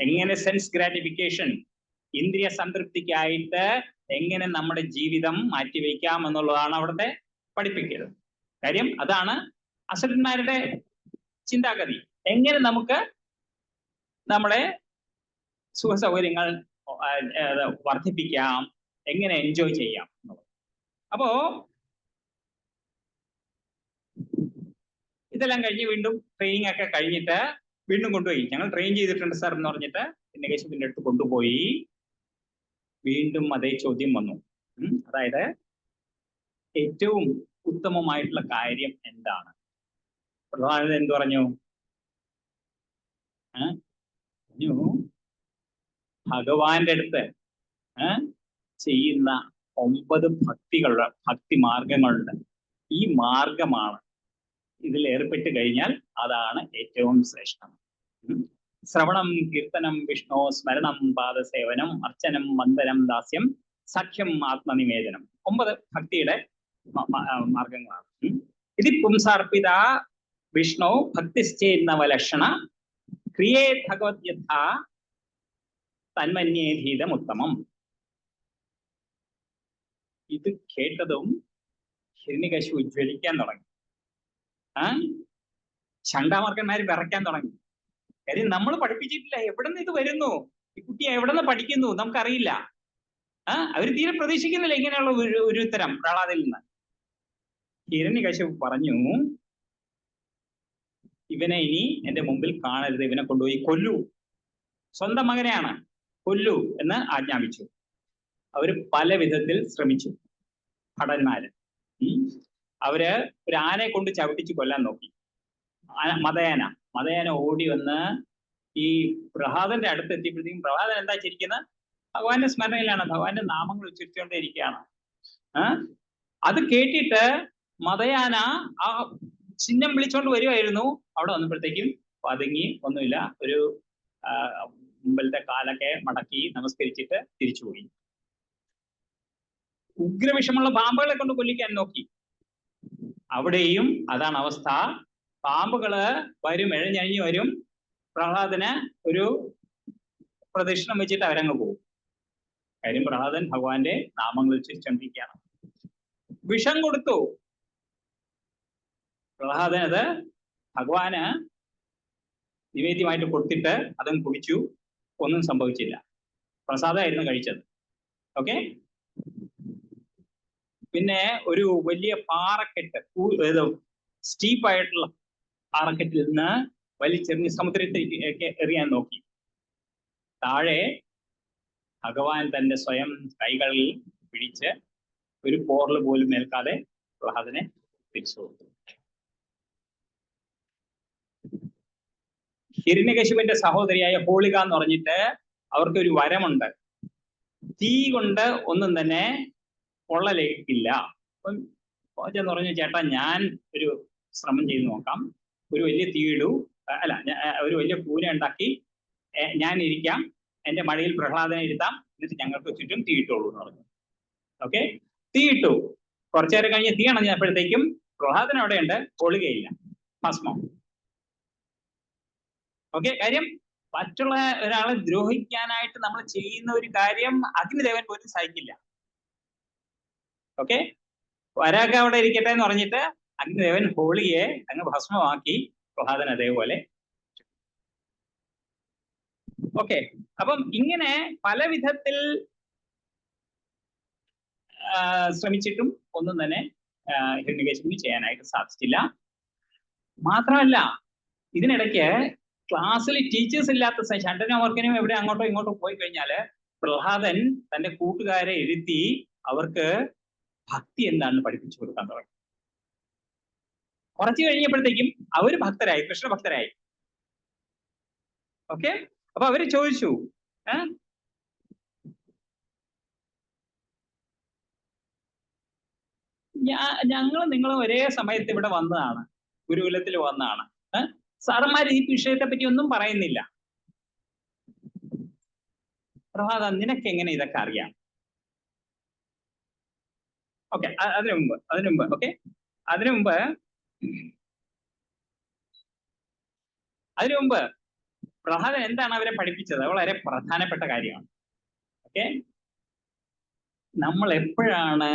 എങ്ങനെ സെൻസ് ഗ്രാറ്റിഫിക്കേഷൻ, ഇന്ദ്രിയ സംതൃപ്തിക്കായിട്ട് എങ്ങനെ നമ്മുടെ ജീവിതം മാറ്റിവെക്കാം എന്നുള്ളതാണ് അവിടുത്തെ പഠിപ്പിക്കുന്നത്. കാര്യം അതാണ് അസുരന്മാരുടെ ചിന്താഗതി. എങ്ങനെ നമുക്ക് നമ്മുടെ സുഖ സൗകര്യങ്ങൾ വർദ്ധിപ്പിക്കാം, എങ്ങനെ എൻജോയ് ചെയ്യാം എന്നുള്ളത്. അപ്പോ ഇതെല്ലാം കഴിഞ്ഞ് വീണ്ടും ട്രെയിനിങ് ഒക്കെ കഴിഞ്ഞിട്ട് വീണ്ടും കൊണ്ടുപോയി. ഞങ്ങൾ ട്രെയിൻ ചെയ്തിട്ടുണ്ട് സാർ എന്ന് പറഞ്ഞിട്ട് ഹിരണ്യകശിപുവിന്റെ അടുത്ത് കൊണ്ടുപോയി. വീണ്ടും അതേ ചോദ്യം വന്നു. അതായത് ഏറ്റവും ഉത്തമമായിട്ടുള്ള കാര്യം എന്താണ്? പ്രധാനമന്ത്രി എന്ത് പറഞ്ഞു? ഭഗവാന്റെ അടുത്ത് ചെയ്യുന്ന 9 ഭക്തി മാർഗങ്ങളുണ്ട്. ഈ മാർഗമാണ്, ഇതിൽ ഏർപ്പെട്ട് കഴിഞ്ഞാൽ അതാണ് ഏറ്റവും ശ്രേഷ്ഠം. ശ്രവണം, കീർത്തനം, വിഷ്ണു സ്മരണം, പാദസേവനം, അർച്ചനം, വന്ദനം, ദാസ്യം, സഖ്യം, ആത്മനിവേദനം. 9 ഭക്തിയുടെ മാർഗങ്ങളാണ്. ഇത് പുംസാർപ്പിത വിഷ്ണു ഭക്തിശ്ചേന്നവലക്ഷണ ക്രിയേ ഭഗവത് യഥ തന്മന്യേധീതം ഉത്തമം. ഇത് കേട്ടതും ഹിരണ്യകശിപു ജ്വലിക്കാൻ തുടങ്ങി. ചണ്ടാമാർക്കന്മാർ വിറയ്ക്കാൻ തുടങ്ങി. കാര്യം നമ്മൾ പഠിപ്പിച്ചിട്ടില്ല, എവിടെ നിന്ന് ഇത് വരുന്നു, ഈ കുട്ടി എവിടെ നിന്ന് പഠിക്കുന്നു നമുക്കറിയില്ല. അവർ തീരെ പ്രതീക്ഷിക്കുന്നില്ല ഇങ്ങനെയുള്ള ഒരു ഉത്തരം പ്രഹ്ലാദിൽ നിന്ന്. ഹിരണ്യകശിപു പറഞ്ഞു, ഇവനെ ഇനി എന്റെ മുമ്പിൽ കാണരുത്, ഇവനെ കൊണ്ടുപോയി കൊല്ലൂ, സ്വന്തം മകനെയാണ്, കൊല്ലൂ എന്ന് ആജ്ഞാപിച്ചു. അവര് പല വിധത്തിൽ ശ്രമിച്ചു. ഭടന്മാര് അവര് ഒരു ആനയെ കൊണ്ട് ചവിട്ടിച്ച് കൊല്ലാൻ നോക്കി. മതയാന ഓടി വന്ന് ഈ പ്രഹ്ലാദന്റെ അടുത്ത് എത്തിയപ്പോഴത്തേക്കും പ്രഹ്ലാദൻ എന്താ ചിരിക്കുന്നത്? ഭഗവാന്റെ സ്മരണയിലാണ്, ഭഗവാന്റെ നാമങ്ങൾ ഉച്ചരിച്ചുകൊണ്ടേ ഇരിക്കുകയാണ്. അത് കേട്ടിട്ട് മതയാന ആ ചിഹ്നം വിളിച്ചോണ്ട് വരുമായിരുന്നു. അവിടെ വന്നപ്പോഴത്തേക്കും പതുങ്ങി, ഒന്നുമില്ല, ഒരു മുമ്പിലത്തെ കാലൊക്കെ മടക്കി നമസ്കരിച്ചിട്ട് തിരിച്ചുപോയി. ഉഗ്രവിഷമുള്ള പാമ്പുകളെ കൊണ്ട് കൊല്ലിക്കാൻ നോക്കി. അവിടെയും അതാണ് അവസ്ഥ. പാമ്പുകള് വരും, എഴഞ്ഞഴിഞ്ഞ് വരും. പ്രഹ്ലാദന് ഒരു പ്രദക്ഷിണം വെച്ചിട്ട് അവരങ്ങ് പോകും. കാര്യം പ്രഹ്ലാദൻ ഭഗവാന്റെ നാമങ്ങൾ ഉച്ചരിച്ചുകൊണ്ടിരിക്കുകയാണ്. വിഷം കൊടുത്തു. പ്രഹ്ലാദൻ അത് ഭഗവാന് നിവേദ്യമായിട്ട് കൊടുത്തിട്ട് അതും കുടിച്ചു. ഒന്നും സംഭവിച്ചില്ല. പ്രസാദമായിരുന്നു കഴിച്ചത്. ഓക്കെ, പിന്നെ ഒരു വലിയ പാറക്കെട്ട്, സ്റ്റീപ്പായിട്ടുള്ള പാറക്കെട്ടിൽ നിന്ന് വലിച്ചെറിഞ്ഞ് സമുദ്രത്തിലേക്ക് എറിയാൻ നോക്കി. താഴെ ഭഗവാൻ തന്റെ സ്വയം കൈകളിൽ പിടിച്ച് ഒരു പോറൽ പോലും ഏൽക്കാതെ പ്രഹ്ലാദനെ തിരിച്ചു കൊടുത്തു. ഹിരണ്യകശിപന്റെ സഹോദരിയായ ഹോളിക എന്ന് പറഞ്ഞിട്ട് അവർക്കൊരു വരമുണ്ട്. തീ കൊണ്ട് ഒന്നും തന്നെ പൊള്ളലേക്കില്ല. അപ്പം എന്ന് പറഞ്ഞു, ചേട്ടാ ഞാൻ ഒരു ശ്രമം ചെയ്ത് നോക്കാം, ഒരു വലിയ തീയിടൂ, അല്ല ഒരു വലിയ കൂന ഉണ്ടാക്കി ഞാൻ ഇരിക്കാം, എന്റെ മടിയിൽ പ്രഹ്ലാദനെ ഇരുത്താം, എന്നിട്ട് ഞങ്ങൾക്ക് ചുറ്റും തീയിട്ടോളൂ എന്ന് പറഞ്ഞു. ഓക്കെ, തീയിട്ടു. കുറച്ചു നേരം കഴിഞ്ഞ് തീ അണഞ്ഞപ്പോഴത്തേക്കും പ്രഹ്ലാദൻ അവിടെയുണ്ട്, പൊള്ളുകയില്ല, ഭസ്മം. ഓക്കെ, കാര്യം മറ്റുള്ള ഒരാളെ ദ്രോഹിക്കാനായിട്ട് നമ്മൾ ചെയ്യുന്ന ഒരു കാര്യം അഗ്നിദേവൻ പോലും സഹിക്കില്ല. ഓക്കെ, വരാക്കെ അവിടെ ഇരിക്കട്ടെ എന്ന് പറഞ്ഞിട്ട് അഗ്നിദേവൻ ഹോളിയെ അങ്ങ് ഭസ്മമാക്കി, പ്രഹ്ലാദൻ അതേപോലെ. ഓക്കെ, അപ്പം ഇങ്ങനെ പല വിധത്തിൽ ശ്രമിച്ചിട്ടും ഒന്നും തന്നെ ഹിരണ്യകശിപുവിന് ചെയ്യാനായിട്ട് സാധിച്ചില്ല. മാത്രമല്ല, ഇതിനിടയ്ക്ക് ക്ലാസ്സിൽ ടീച്ചേഴ്സ് ഇല്ലാത്ത ശണ്ടനും അവർക്കനും എവിടെ അങ്ങോട്ടോ ഇങ്ങോട്ടോ പോയി കഴിഞ്ഞാല് പ്രഹ്ലാദൻ തന്റെ കൂട്ടുകാരെ ഇരുത്തി അവർക്ക് ഭക്തി എന്താണെന്ന് പഠിപ്പിച്ചു കൊടുക്കാൻ തുടങ്ങി. കുറച്ചു കഴിഞ്ഞപ്പോഴത്തേക്കും അവര് ഭക്തരായി, കൃഷ്ണഭക്തരായി. ഓക്കെ, അപ്പൊ അവര് ചോദിച്ചു, ഞങ്ങൾ നിങ്ങളും ഒരേ സമയത്ത് ഇവിടെ വന്നതാണ്, ഗുരുകുലത്തിൽ വന്നതാണ്, സാറന്മാർ ഈ വിഷയത്തെ പറ്റി ഒന്നും പറയുന്നില്ല. പ്രഹ്ലാദ, നിനക്ക് എങ്ങനെ ഇതൊക്കെ അറിയാം? ഓക്കെ, അതിനു മുമ്പ് പ്രഹ്ലാദൻ എന്താണ് അവരെ പഠിപ്പിച്ചത്? വളരെ പ്രധാനപ്പെട്ട കാര്യമാണ്. ഓക്കെ, നമ്മൾ എപ്പോഴാണ്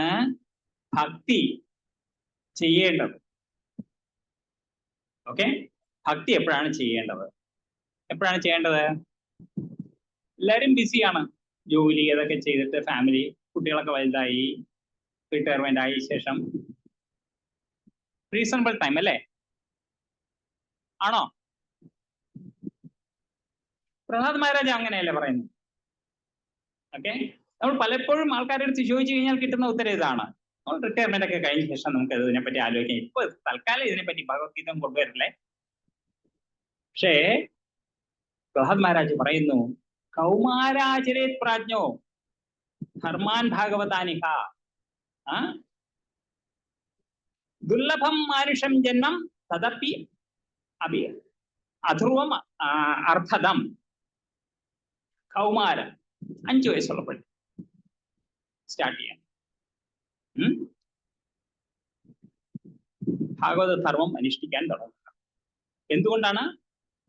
ഭക്തി ചെയ്യേണ്ടത്? ഓക്കെ, ഭക്തി എപ്പോഴാണ് ചെയ്യേണ്ടത്? എല്ലാവരും ബിസിയാണ്, ജോലി അതൊക്കെ ചെയ്തിട്ട്, ഫാമിലി, കുട്ടികളൊക്കെ വലുതായി, റിട്ടയർമെന്റ് ആയ ശേഷം റീസണബിൾ ടൈം അല്ലേ? ആണോ? പ്രഹ്ലാദ് മഹാരാജ് അങ്ങനെയല്ലേ പറയുന്നത്? ഓക്കെ, നമ്മൾ പലപ്പോഴും ആൾക്കാരുടെ അടുത്ത് ചോദിച്ചു കഴിഞ്ഞാൽ കിട്ടുന്ന ഉത്തരം ഇതാണ്, നമ്മൾ റിട്ടയർമെന്റ് ഒക്കെ കഴിഞ്ഞ ശേഷം നമുക്ക് ഇതിനെപ്പറ്റി ആലോചിക്കാം, ഇപ്പൊ തൽക്കാലം ഇതിനെപ്പറ്റി ഭഗവത്ഗീത കൊണ്ടുവരില്ലേ. പക്ഷേ പ്രഹ്ലാദ് മഹാരാജ് പറയുന്നു, കൗമാരാചരേത് പ്രാജ്ഞോ ധർമാൻ ഭാഗവതാനിഹ ദുർലഭം മാനുഷം ജന്മം തദപി അധ്രുവം അർത്ഥദം. കൗമാരം 5 വയസ്സുള്ളപ്പോൾ സ്റ്റാർട്ട് ചെയ്യാം ഭാഗവത ധർമ്മം അനുഷ്ഠിക്കാൻ തുടങ്ങുക. എന്തുകൊണ്ടാണ്?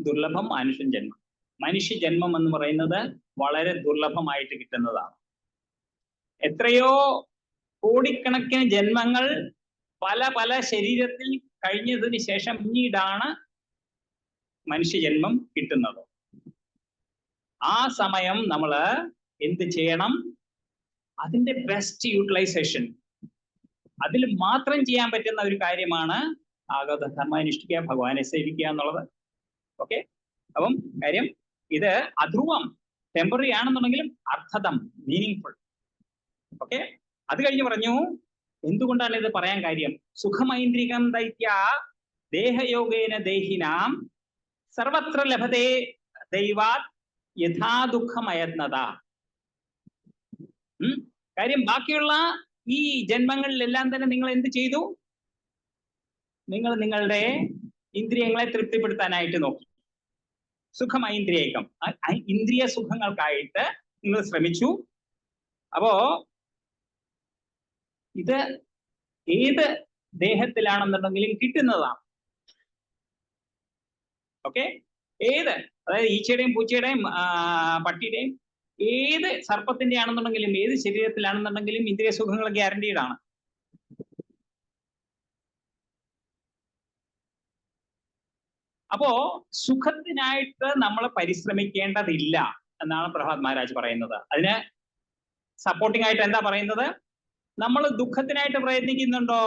ദുർലഭം മാനുഷൻ ജന്മം. മനുഷ്യ ജന്മം എന്ന് പറയുന്നത് വളരെ ദുർലഭമായിട്ട് കിട്ടുന്നതാണ്. എത്രയോ കോടിക്കണക്കിന് ജന്മങ്ങൾ പല പല ശരീരത്തിൽ കഴിഞ്ഞതിന് ശേഷം പിന്നീടാണ് മനുഷ്യജന്മം കിട്ടുന്നത്. ആ സമയം നമ്മൾ എന്ത് ചെയ്യണം? അതിന്റെ ബെസ്റ്റ് യൂട്ടിലൈസേഷൻ, അതിൽ മാത്രം ചെയ്യാൻ പറ്റുന്ന ഒരു കാര്യമാണ് ഭാഗവത ധർമ്മം അനുഷ്ഠിക്കുക, ഭഗവാനെ സേവിക്കുക എന്നുള്ളത്. ഓക്കെ, അപ്പം കാര്യം ഇത് അധ്രുവം, ടെമ്പററി ആണെന്നുണ്ടെങ്കിലും അർത്ഥതം, മീനിങ് ഫുൾ. ഓക്കെ, അത് കഴിഞ്ഞ് പറഞ്ഞു എന്തുകൊണ്ടാണ് ഇത് പറയാൻ കാര്യം? സുഖമൈന്ദ്രികം ദൈത്യ ദേഹയോഗേന ദേഹിനാം സർവത്ര ലഭതേ ദൈവാത് യഥാ ദുഃഖമയത്നത. കാര്യം ബാക്കിയുള്ള ഈ ജന്മങ്ങളിലെല്ലാം തന്നെ നിങ്ങൾ എന്ത് ചെയ്തു? നിങ്ങൾ നിങ്ങളുടെ ഇന്ദ്രിയങ്ങളെ തൃപ്തിപ്പെടുത്താനായിട്ട് നോക്കി. സുഖമൈന്ദ്രിയകം, ഇന്ദ്രിയ സുഖങ്ങൾക്കായിട്ട് നിങ്ങൾ ശ്രമിച്ചു. അപ്പോ ഇത് ഏത് ദേഹത്തിലാണെന്നുണ്ടെങ്കിലും കിട്ടുന്നതാണ്. ഓക്കെ, ഏത്, അതായത് ഈച്ചയുടെയും പൂച്ചയുടെയും പട്ടിയുടെയും ഏത് സർപ്പത്തിന്റെ ആണെന്നുണ്ടെങ്കിലും ഏത് ശരീരത്തിലാണെന്നുണ്ടെങ്കിലും ഇന്ദ്രിയ സുഖങ്ങൾ ഗ്യാരണ്ടീഡ് ആണ്. അപ്പോ സുഖത്തിനായിട്ട് നമ്മൾ പരിശ്രമിക്കേണ്ടതില്ല എന്നാണ് പ്രഹ്ലാദ് മഹാരാജ് പറയുന്നത്. അതിന് സപ്പോർട്ടിംഗ് ആയിട്ട് എന്താ പറയുന്നത്? നമ്മൾ ദുഃഖത്തിനായിട്ട് പ്രയത്നിക്കുന്നുണ്ടോ?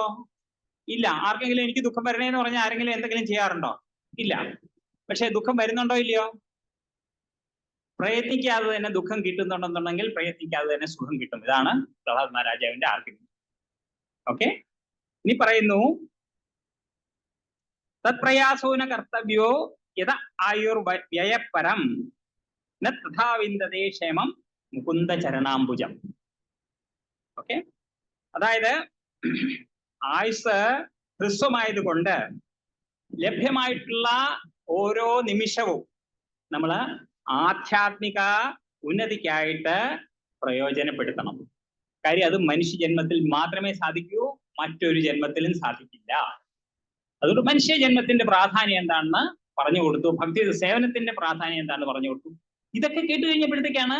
ഇല്ല. ആർക്കെങ്കിലും എനിക്ക് ദുഃഖം വരണേന്ന് പറഞ്ഞാൽ ആരെങ്കിലും എന്തെങ്കിലും ചെയ്യാറുണ്ടോ? ഇല്ല. പക്ഷെ ദുഃഖം വരുന്നുണ്ടോ ഇല്ലയോ? പ്രയത്നിക്കാതെ തന്നെ ദുഃഖം കിട്ടുന്നുണ്ടെന്നുണ്ടെങ്കിൽ പ്രയത്നിക്കാതെ തന്നെ സുഖം കിട്ടും. ഇതാണ് പ്രഹ്ലാദ് മഹാരാജാവിന്റെ ആർഗ്യുമെന്റ്. ഓക്കെ, ഇനി പറയുന്നു തത്പ്രയാസോന കർത്തവ്യോ യഥ ആയുർവ്യയപരം ന തഥാ വിന്ദതേ ക്ഷേമം മുകുന്ദ ചരണാംബുജം. ഓക്കെ, അതായത് ആയുസ് ഹ്രസ്വമായതുകൊണ്ട് ലഭ്യമായിട്ടുള്ള ഓരോ നിമിഷവും നമ്മൾ ആധ്യാത്മിക ഉന്നതിക്കായിട്ട് പ്രയോജനപ്പെടുത്തണം. കാര്യം അത് മനുഷ്യ ജന്മത്തിൽ മാത്രമേ സാധിക്കൂ, മറ്റൊരു ജന്മത്തിലും സാധിക്കില്ല. അതുകൊണ്ട് മനുഷ്യ ജന്മത്തിന്റെ പ്രാധാന്യം എന്താണെന്ന് പറഞ്ഞു കൊടുത്തു, ഭക്തി സേവനത്തിന്റെ പ്രാധാന്യം എന്താണെന്ന് പറഞ്ഞു കൊടുത്തു. ഇതൊക്കെ കേട്ട് കഴിഞ്ഞപ്പോഴത്തേക്കാണ്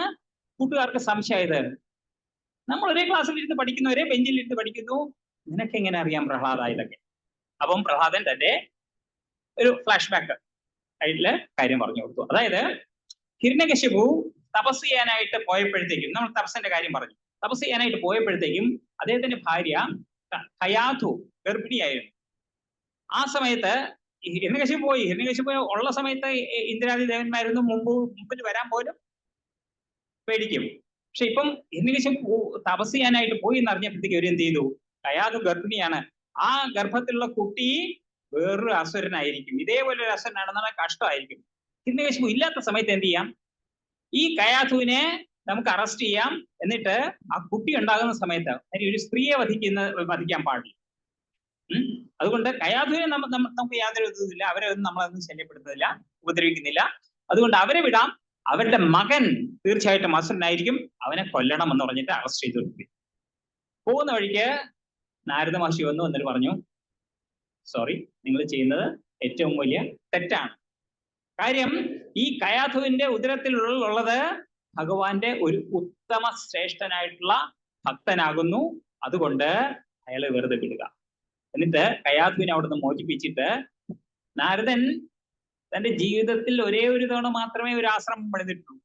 കൂട്ടുകാർക്ക് സംശയമായത്. നമ്മൾ ഒരേ ക്ലാസ്സിൽ ഇരുന്ന് പഠിക്കുന്നു, ഒരേ ബെഞ്ചിൽ ഇരുന്ന് പഠിക്കുന്നു, നിനക്ക് എങ്ങനെ അറിയാം പ്രഹ്ലാദ ഇതൊക്കെ? അപ്പം പ്രഹ്ലാദൻ തന്റെ ഒരു ഫ്ലാഷ് ബാക്ക് ആയിട്ടുള്ള കാര്യം പറഞ്ഞു കൊടുത്തു. അതായത് ഹിരണ്യകശിപു തപസ് ചെയ്യാനായിട്ട് പോയപ്പോഴത്തേക്കും, നമ്മൾ തപസ്സിന്റെ കാര്യം പറഞ്ഞു, തപസ് ചെയ്യാനായിട്ട് പോയപ്പോഴത്തേക്കും അദ്ദേഹത്തിന്റെ ഭാര്യ കയാധു ഗർഭിണിയായിരുന്നു. ആ സമയത്ത് ഹിരണ്യകശിപു ഉള്ള സമയത്ത് ഇന്ദ്രാദി ദേവന്മാരൊന്നും മുമ്പിൽ വരാൻ പോലും പേടിക്കും. പക്ഷെ ഇപ്പം ഹിരണ്യകശിപു തപസ് ചെയ്യാനായിട്ട് പോയി എന്നറിഞ്ഞപ്പോഴത്തേക്ക് അവർ എന്ത് ചെയ്തു? കയാധു ഗർഭിണിയാണ്, ആ ഗർഭത്തിലുള്ള കുട്ടി വേറൊരു അസുരനായിരിക്കും, ഇതേപോലെ ഒരു അസുരനാണെന്നുള്ള കഷ്ടമായിരിക്കും. ഹിരണ്യകശിപു ഇല്ലാത്ത സമയത്ത് എന്ത് ചെയ്യാം? ഈ കയാധുവിനെ നമുക്ക് അറസ്റ്റ് ചെയ്യാം, എന്നിട്ട് ആ കുട്ടി ഉണ്ടാകുന്ന സമയത്ത് ഒരു സ്ത്രീയെ വധിക്കാൻ പാടില്ല. അതുകൊണ്ട് കയാധുവിനെ നമുക്ക് യാതൊരു ഇതുമില്ല, അവരെ ഒന്നും നമ്മളൊന്നും ശല്യപ്പെടുത്തുന്നില്ല, ഉപദ്രവിക്കുന്നില്ല. അതുകൊണ്ട് അവരെ വിടാം, അവരുടെ മകൻ തീർച്ചയായിട്ടും അസുരനായിരിക്കും, അവനെ കൊല്ലണം എന്ന് പറഞ്ഞിട്ട് അറസ്റ്റ് ചെയ്തു. പോകുന്ന വഴിക്ക് നാരദ മഹർഷി വന്നിട്ട് പറഞ്ഞു, സോറി, നിങ്ങൾ ചെയ്യുന്നത് ഏറ്റവും വലിയ തെറ്റാണ്. കാര്യം ഈ കയാധുവിന്റെ ഉദരത്തിലുള്ളത് ഭഗവാന്റെ ഒരു ഉത്തമ ശ്രേഷ്ഠനായിട്ടുള്ള ഭക്തനാകുന്നു, അതുകൊണ്ട് അയാളെ വെറുതെ വിടുക. എന്നിട്ട് കയാധുവിനെ അവിടുന്ന് മോചിപ്പിച്ചിട്ട് നാരദൻ തന്റെ ജീവിതത്തിൽ ഒരേ ഒരു തവണ മാത്രമേ ഒരു ആശ്രമം പണിതിട്ടുള്ളൂ,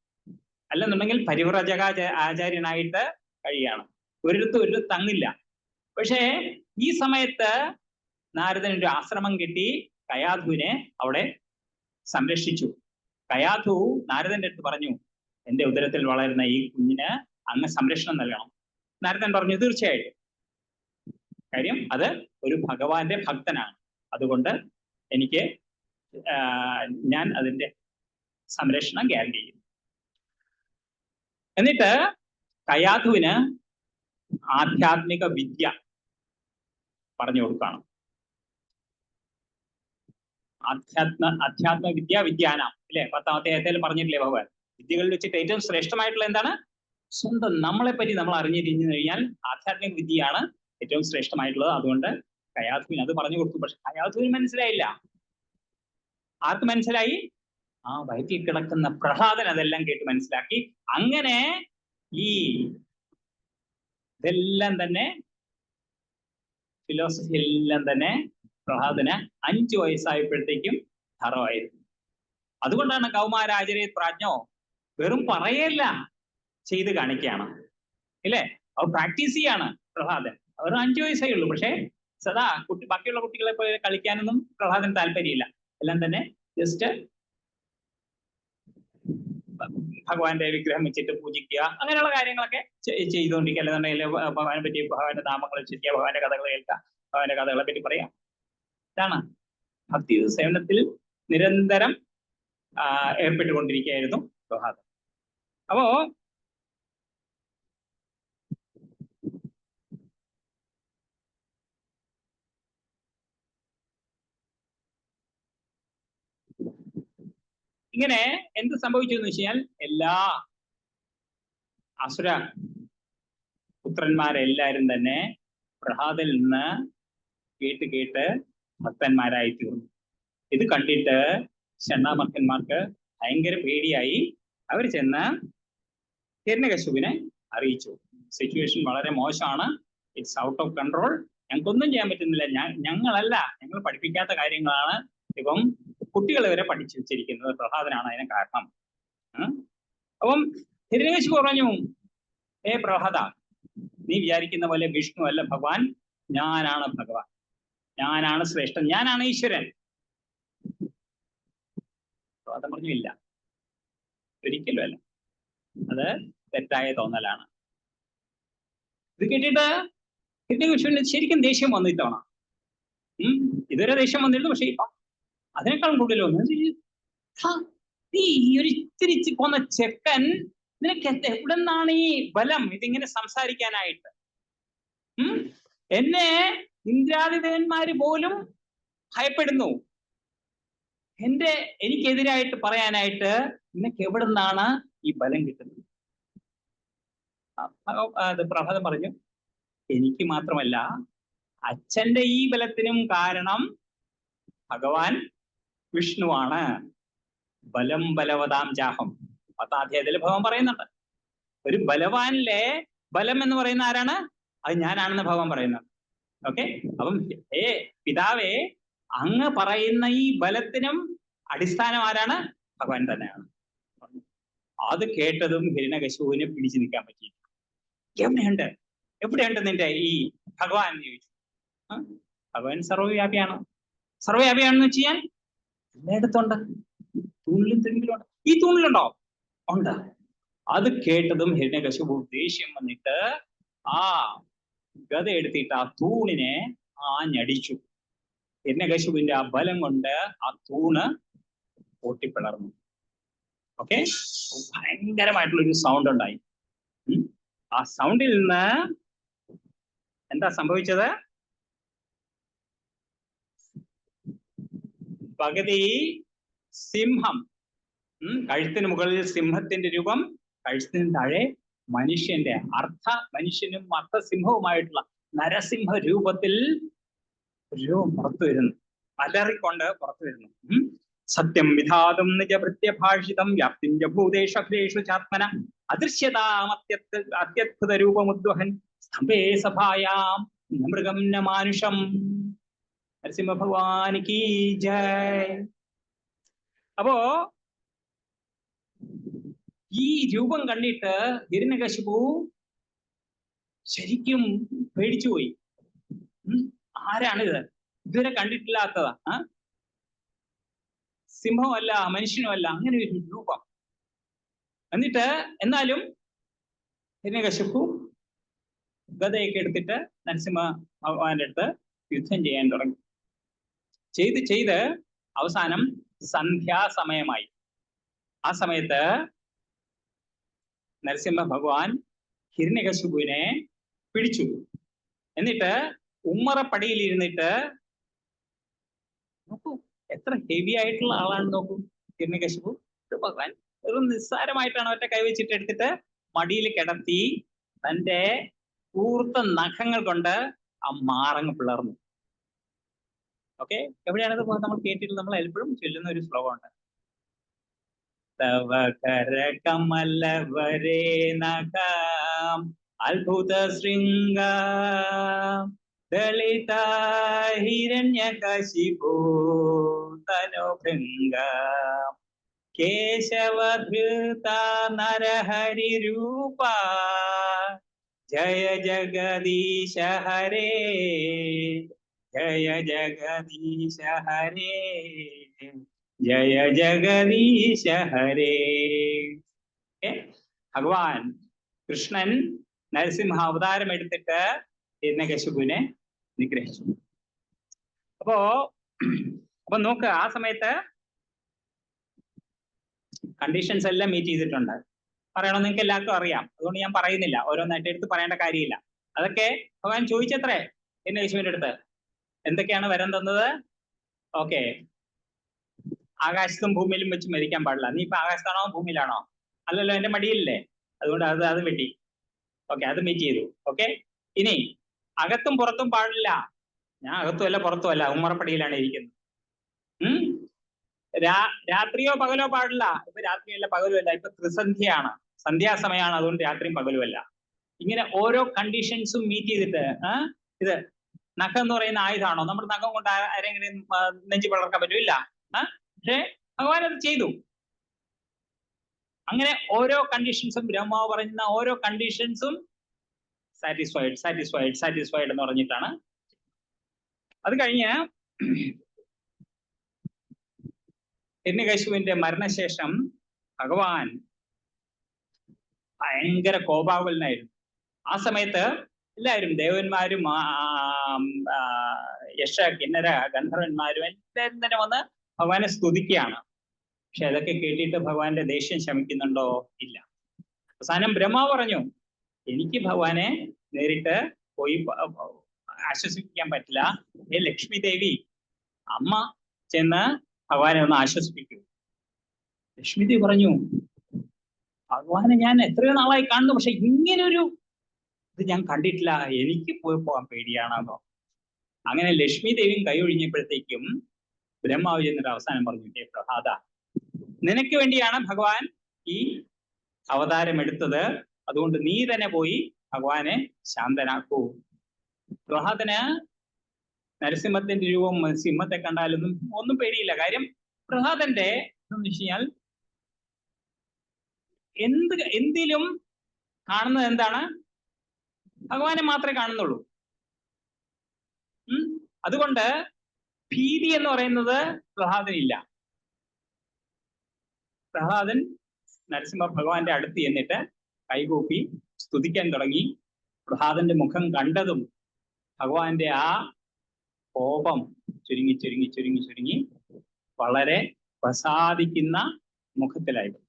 അല്ലെന്നുണ്ടെങ്കിൽ പരിവ്രജക ആചാര്യനായിട്ട് കഴിയാണ്, ഒരു തങ്ങില്ല. പക്ഷേ ഈ സമയത്ത് നാരദൻ ഒരു ആശ്രമം കിട്ടി, കയാധുവിനെ അവിടെ സംരക്ഷിച്ചു. കയാധു നാരദന്റെ അടുത്ത് പറഞ്ഞു, എന്റെ ഉദരത്തിൽ വളരുന്ന ഈ കുഞ്ഞിന് അങ്ങ് സംരക്ഷണം നൽകണം. നാരദൻ പറഞ്ഞു, തീർച്ചയായിട്ടും. കാര്യം അത് ഒരു ഭഗവാന്റെ ഭക്തനാണ്, അതുകൊണ്ട് എനിക്ക് ഞാൻ അതിന്റെ സംരക്ഷണം ഗ്യാരണ്ടി ചെയ്യും. എന്നിട്ട് കയാധുവിന് ആധ്യാത്മിക വിദ്യ പറഞ്ഞു കൊടുക്കണം. അധ്യാത്മ വിദ്യാനാം അല്ലെ, 10ാമത്തെ അധ്യായത്തിൽ പറഞ്ഞിട്ടില്ലേ ഭഗവാൻ? വിദ്യകളിൽ വെച്ചിട്ട് ഏറ്റവും ശ്രേഷ്ഠമായിട്ടുള്ള എന്താണ്? സ്വന്തം നമ്മളെ പറ്റി നമ്മൾ അറിഞ്ഞിരിഞ്ഞു കഴിഞ്ഞാൽ ആധ്യാത്മിക വിദ്യയാണ് ഏറ്റവും ശ്രേഷ്ഠമായിട്ടുള്ളത്. അതുകൊണ്ട് കയാധുവിന് അത് പറഞ്ഞു കൊടുത്തു. പക്ഷെ കയാധുവിന് മനസ്സിലായില്ല. ആർക്ക് മനസ്സിലായി? ആ വയറ്റിൽ കിടക്കുന്ന പ്രഹ്ലാദൻ അതെല്ലാം കേട്ട് മനസ്സിലാക്കി. അങ്ങനെ ഈ ഇതെല്ലാം തന്നെ ഫിലോസഫി എല്ലാം തന്നെ പ്രഹ്ലാദന് 5 വയസ്സായപ്പോഴത്തേക്കും ധറവായിരുന്നു. അതുകൊണ്ടാണ് കൗമാരാചര്യ പ്രാജ്ഞോ വെറും പറയല്ല, ചെയ്ത് കാണിക്കുകയാണ്, ഇല്ലേ? അവർ പ്രാക്ടീസ് ചെയ്യാണ് പ്രഹ്ലാദൻ. അവർ 5 വയസ്സേ ഉള്ളൂ. പക്ഷെ സദാ ബാക്കിയുള്ള കുട്ടികളെ പോലെ കളിക്കാനൊന്നും പ്രഹ്ലാദന് താല്പര്യമില്ല. എല്ലാം തന്നെ ജസ്റ്റ് ഭഗവാന്റെ വിഗ്രഹം വെച്ചിട്ട് പൂജിക്കുക, അങ്ങനെയുള്ള കാര്യങ്ങളൊക്കെ ചെയ്തുകൊണ്ടിരിക്കുക. അല്ലെന്നുണ്ടെങ്കിൽ ഭഗവാനെ പറ്റി ഭഗവാന്റെ നാമങ്ങൾ ഉച്ചരിക്കുക, ഭഗവാന്റെ കഥകൾ കേൾക്കുക, ഭഗവാന്റെ കഥകളെ പറ്റി പറയാം. ഇതാണ് ഭക്തി സേവനത്തിൽ നിരന്തരം ഏർപ്പെട്ടുകൊണ്ടിരിക്കുകയായിരുന്നു പ്രഹ്ലാദൻ. അപ്പോ ഇങ്ങനെ എന്ത് സംഭവിച്ചു എന്ന് വെച്ച് കഴിഞ്ഞാൽ, എല്ലാ അസുര പുത്രന്മാരെല്ലാരും തന്നെ പ്രഹ്ലാദനിൽ നിന്ന് കേട്ട് ഭക്തന്മാരായി തീർന്നു. ഇത് കണ്ടിട്ട് ഷണ്ണാമർക്കന്മാർക്ക് ഭയങ്കര പേടിയായി. അവർ ചെന്ന് ഹിരണ്യകശിപുവിനെ അറിയിച്ചു, സിറ്റുവേഷൻ വളരെ മോശമാണ്, ഇറ്റ്സ് ഔട്ട് ഓഫ് കൺട്രോൾ, ഞങ്ങൾക്കൊന്നും ചെയ്യാൻ പറ്റുന്നില്ല, ഞങ്ങൾ പഠിപ്പിക്കാത്ത കാര്യങ്ങളാണ് ഇപ്പം കുട്ടികളെ വരെ പഠിച്ചു വെച്ചിരിക്കുന്നത്, പ്രഹ്ലാദനാണ് അതിന് കാരണം. അപ്പം ഹിരണ്യകശിപു പറഞ്ഞു, പ്രഹ്ലാദ, നീ വിചാരിക്കുന്ന പോലെ വിഷ്ണു അല്ല ഭഗവാൻ, ഞാനാണ് ഭഗവാൻ, ഞാനാണ് ശ്രേഷ്ഠൻ, ഞാനാണ് ഈശ്വരൻ. അത് പറഞ്ഞു ഇല്ല, ഒരിക്കലും അല്ല, അത് തെറ്റായ തോന്നലാണ്. ഇത് കേട്ടിട്ട് ഹിരണ്യകശിപുവിന് ശരിക്കും ദേഷ്യം വന്നു ഇത്തവണ. ഇതുവരെ ദേഷ്യം വന്നിരുന്നു, പക്ഷെ ഇപ്പൊ അതിനേക്കാളും കൂടുതൽ വന്നു. നീ ഒരു ഇത്തിരി പോന്ന ചെക്കൻ, നിനക്ക് എവിടെ നിന്നാണ് ഈ ബലം ഇതിങ്ങനെ സംസാരിക്കാനായിട്ട്? എന്നെ ഇന്ദ്രാദിദേവന്മാര് പോലും ഭയപ്പെടുന്നു. എനിക്കെതിരായിട്ട് പറയാനായിട്ട് നിനക്ക് എവിടെ നിന്നാണ് ഈ ബലം കിട്ടുന്നത്? അത് പ്രഭാതം പറഞ്ഞു, എനിക്ക് മാത്രമല്ല, അച്ഛന്റെ ഈ ബലത്തിനും കാരണം ഭഗവാൻ വിഷ്ണുവാണ്. ബലം ബലവതാം ജാഹം 10ാം അധ്യായത്തിൽ ഭഗവാൻ പറയുന്നുണ്ട്. ഒരു ബലവാനിലെ ബലം എന്ന് പറയുന്ന ആരാണ്? അത് ഞാനാണെന്ന് ഭഗവാൻ പറയുന്നത്. ഓക്കെ, അപ്പം പിതാവേ, അങ്ങ് പറയുന്ന ഈ ബലത്തിനും അടിസ്ഥാനം ആരാണ്? ഭഗവാൻ തന്നെയാണ്. അത് കേട്ടതും ഹിരണ്യകശിപുവിന് പിടിച്ചു നിൽക്കാൻ പറ്റി. എവിടെയുണ്ട് നിന്റെ ഈ ഭഗവാൻ എന്ന് ചോദിച്ചു. ഭഗവാൻ സർവ്വവ്യാപിയാണ്. സർവ്വവ്യാപിയാണെന്ന് വെച്ച് ഞാൻ എല്ലായിടത്തുണ്ട്, തൂണിലും തെങ്ങിലുണ്ട്. ഈ തൂണിലുണ്ടോ? ഉണ്ട്. അത് കേട്ടതും ഹിരണ്യകശിപു ദേഷ്യം വന്നിട്ട് ആ ഗദ എടുത്തിട്ട് ആ തൂണിനെ ആഞ്ഞടിച്ചു. ഹിരണ്യകശിപുവിന്റെ ആ ബലം കൊണ്ട് ആ തൂണ് പൊട്ടിപ്പിളർന്നു. ഓക്കെ, ഭയങ്കരമായിട്ടുള്ളൊരു സൗണ്ട് ഉണ്ടായി. ആ സൗണ്ടിൽ നിന്ന് എന്താ സംഭവിച്ചത്? പകുതി സിംഹം, കഴുത്തിന് മുകളിൽ സിംഹത്തിന്റെ രൂപം, കഴുത്തിന് താഴെ മനുഷ്യന്റെ മനുഷ്യനും അർത്ഥസിംഹവുമായിട്ടുള്ള നരസിംഹ രൂപത്തിൽ രൂപം പുറത്തു വരുന്നു, അലറിക്കൊണ്ട് പുറത്തു വരുന്നു. സത്യം വിധാതും നിജഭൃത്യഭാഷിതം വ്യാപ്തിം ഭൂതേഷു അഖിലേഷു ചാത്മന അത്യദ്ഭുത രൂപമുദ്വഹൻ സ്തംഭേ സഭായാം മൃഗം ന മാനുഷം. നരസിംഹ ഭഗവാൻ കീ ജയ്. അപ്പോ ഈ രൂപം കണ്ടിട്ട് ഹിരണ്യകശിപു ശരിക്കും പേടിച്ചുപോയി. ആരാണിത്? ഇതുവരെ കണ്ടിട്ടില്ലാത്തതാ. സിംഹമല്ല, മനുഷ്യനുമല്ല, അങ്ങനെ ഒരു രൂപം. എന്നിട്ട് എന്നാലും ഹിരണ്യകശിപു ഗദയൊക്കെ എടുത്തിട്ട് നരസിംഹ ഭഗവാന്റെ അടുത്ത് യുദ്ധം ചെയ്യാൻ തുടങ്ങി. ചെയ്ത് അവസാനം സന്ധ്യാസമയമായി. ആ സമയത്ത് നരസിംഹ ഭഗവാൻ ഹിരണ്യകശിപുവിനെ പിടിച്ചു. എന്നിട്ട് ഉമ്മറപ്പടിയിൽ ഇരുന്നിട്ട്, നോക്കൂ എത്ര ഹെവി ആയിട്ടുള്ള ആളാണ് നോക്കൂ ഹിരണ്യകശിപു. ഭഗവാൻ ഒരു നിസ്സാരമായിട്ടാണ് ഒറ്റ കൈവച്ചിട്ട് എടുത്തിട്ട് മടിയിൽ കിടത്തി തന്റെ കൂർത്ത നഖങ്ങൾ കൊണ്ട് ആ മാറങ്ങ് പിളർന്നു. ഓക്കെ, എവിടെയാണത് നമ്മൾ കേട്ടിട്ട് നമ്മൾ എപ്പോഴും ചൊല്ലുന്ന ഒരു ശ്ലോകമുണ്ട്. തവ കരകമല വരേ നഖം അത്ഭുത ശൃംഗ ദളിത ഹിരണ്യകശിപു തനുഭൃംഗ കേശവധൃത നരഹരി രൂപ ജയ ജഗദീശ ഹരേ ജയ ജഗദീശ ഹരേ ജയ ജഗദീശ ഹരേ. ഭഗവാൻ കൃഷ്ണൻ നരസിംഹ അവതാരം എടുത്തിട്ട് ഹിരണ്യകശിപുവിനെ നിഗ്രഹിച്ചു. അപ്പൊ നോക്ക്, ആ സമയത്ത് കണ്ടീഷൻസ് എല്ലാം മീറ്റ് ചെയ്തിട്ടുണ്ട്. പറയണം, നിങ്ങൾക്ക് എല്ലാവർക്കും അറിയാം, അതുകൊണ്ട് ഞാൻ പറയുന്നില്ല, ഓരോന്നായിട്ട് എടുത്ത് പറയേണ്ട കാര്യമില്ല. അതൊക്കെ ഭഗവാൻ ചോദിച്ചത്രേ ഹിരണ്യകശിപുവിന്റെ അടുത്ത്, എന്തൊക്കെയാണ് വരം തന്നത്? ഓക്കെ, ആകാശത്തും ഭൂമിയിലും വെച്ച് മരിക്കാൻ പാടില്ല. നീ ഇപ്പൊ ആകാശത്താണോ ഭൂമിയിലാണോ? അല്ലല്ലോ, എന്റെ മടിയിലല്ലേ, അതുകൊണ്ട് അത് വെട്ടി. ഓക്കെ, അത് മീറ്റ് ചെയ്തു. ഓക്കെ, ഇനി അകത്തും പുറത്തും പാടില്ല. ഞാൻ അകത്തുമല്ല പുറത്തുമല്ല, ഉമ്മറപ്പടിയിലാണ് ഇരിക്കുന്നത്. രാത്രിയോ പകലോ പാടില്ല. ഇപ്പൊ രാത്രിയല്ല പകലുമല്ല, ഇപ്പൊ ത്രിസന്ധ്യയാണ്, സന്ധ്യാസമയമാണ്, അതുകൊണ്ട് രാത്രിയും പകലുമല്ല. ഇങ്ങനെ ഓരോ കണ്ടീഷൻസും മീറ്റ് ചെയ്തിട്ട്, ഇത് നഖം എന്ന് പറയുന്ന ആയുധമാണോ? നമ്മുടെ നഖം കൊണ്ട് ആരെങ്കിലും നെഞ്ചി വളർക്കാൻ പറ്റില്ല. പക്ഷെ ഭഗവാൻ അത് ചെയ്തു. അങ്ങനെ ഓരോ കണ്ടീഷൻസും, ബ്രഹ്മാവ് പറയുന്ന ഓരോ കണ്ടീഷൻസും സാറ്റിസ്ഫൈഡ് സാറ്റിസ്ഫൈഡ് സാറ്റിസ്ഫൈഡ് എന്ന് പറഞ്ഞിട്ടാണ്. അത് കഴിഞ്ഞ് ഹിരണ്യകശിപുവിന്റെ മരണശേഷം ഭഗവാൻ ഭയങ്കര കോപാകുലനായിരുന്നു. ആ സമയത്ത് എല്ലാവരും ദേവന്മാരും യക്ഷ കിന്നര ഗന്ധർവന്മാരും എല്ലാവരും തന്നെ വന്ന് ഭഗവാനെ സ്തുതിക്കുകയാണ്. പക്ഷെ അതൊക്കെ കേട്ടിട്ട് ഭഗവാന്റെ ദേഷ്യം ശമിക്കുന്നുണ്ടോ? ഇല്ല. അവസാനം ബ്രഹ്മാവ് പറഞ്ഞു, എനിക്ക് ഭഗവാനെ നേരിട്ട് പോയി ആശ്വസിപ്പിക്കാൻ പറ്റില്ല. ലക്ഷ്മി ദേവി, അമ്മ ചെന്ന് ഭഗവാനെ ഒന്ന് ആശ്വസിപ്പിക്കൂ. ലക്ഷ്മി ദേവി പറഞ്ഞു, ഭഗവാനെ ഞാൻ എത്രയോ നാളായി കാണുന്നു, പക്ഷെ ഇങ്ങനൊരു ഇത് ഞാൻ കണ്ടിട്ടില്ല, എനിക്ക് പോയി പോകാൻ പേടിയാണെന്നോ. അങ്ങനെ ലക്ഷ്മി ദേവിയും കൈ ഒഴിഞ്ഞപ്പോഴത്തേക്കും ബ്രഹ്മാവ് ചെന്നിട്ട് അവസാനം പറഞ്ഞു, ഹേ പ്രഹ്ലാദ, നിനക്ക് വേണ്ടിയാണ് ഭഗവാൻ ഈ അവതാരം എടുത്തത്, അതുകൊണ്ട് നീ തന്നെ പോയി ഭഗവാനെ ശാന്തനാക്കൂ. പ്രഹ്ലാദന് നരസിംഹത്തിന്റെ രൂപം, സിംഹത്തെ കണ്ടാലൊന്നും ഒന്നും പേടിയില്ല. കാര്യം പ്രഹ്ലാദന്റെ എന്ന് വെച്ച് കഴിഞ്ഞാൽ എന്തിലും കാണുന്നത് എന്താണ്? ഭഗവാനെ മാത്രമേ കാണുന്നുള്ളൂ. അതുകൊണ്ട് ഭീതി എന്ന് പറയുന്നത് പ്രഹ്ലാദനില്ല. പ്രഹ്ലാദൻ നരസിംഹ ഭഗവാന്റെ അടുത്ത് ചെന്നിട്ട് കൈകൂപ്പി സ്തുതിക്കാൻ തുടങ്ങി. പ്രഹ്ലാദന്റെ മുഖം കണ്ടതും ഭഗവാന്റെ ആ കോപം ചുരുങ്ങി ചുരുങ്ങി ചുരുങ്ങി ചുരുങ്ങി വളരെ പ്രസാദിക്കുന്ന മുഖത്തിലായിരുന്നു.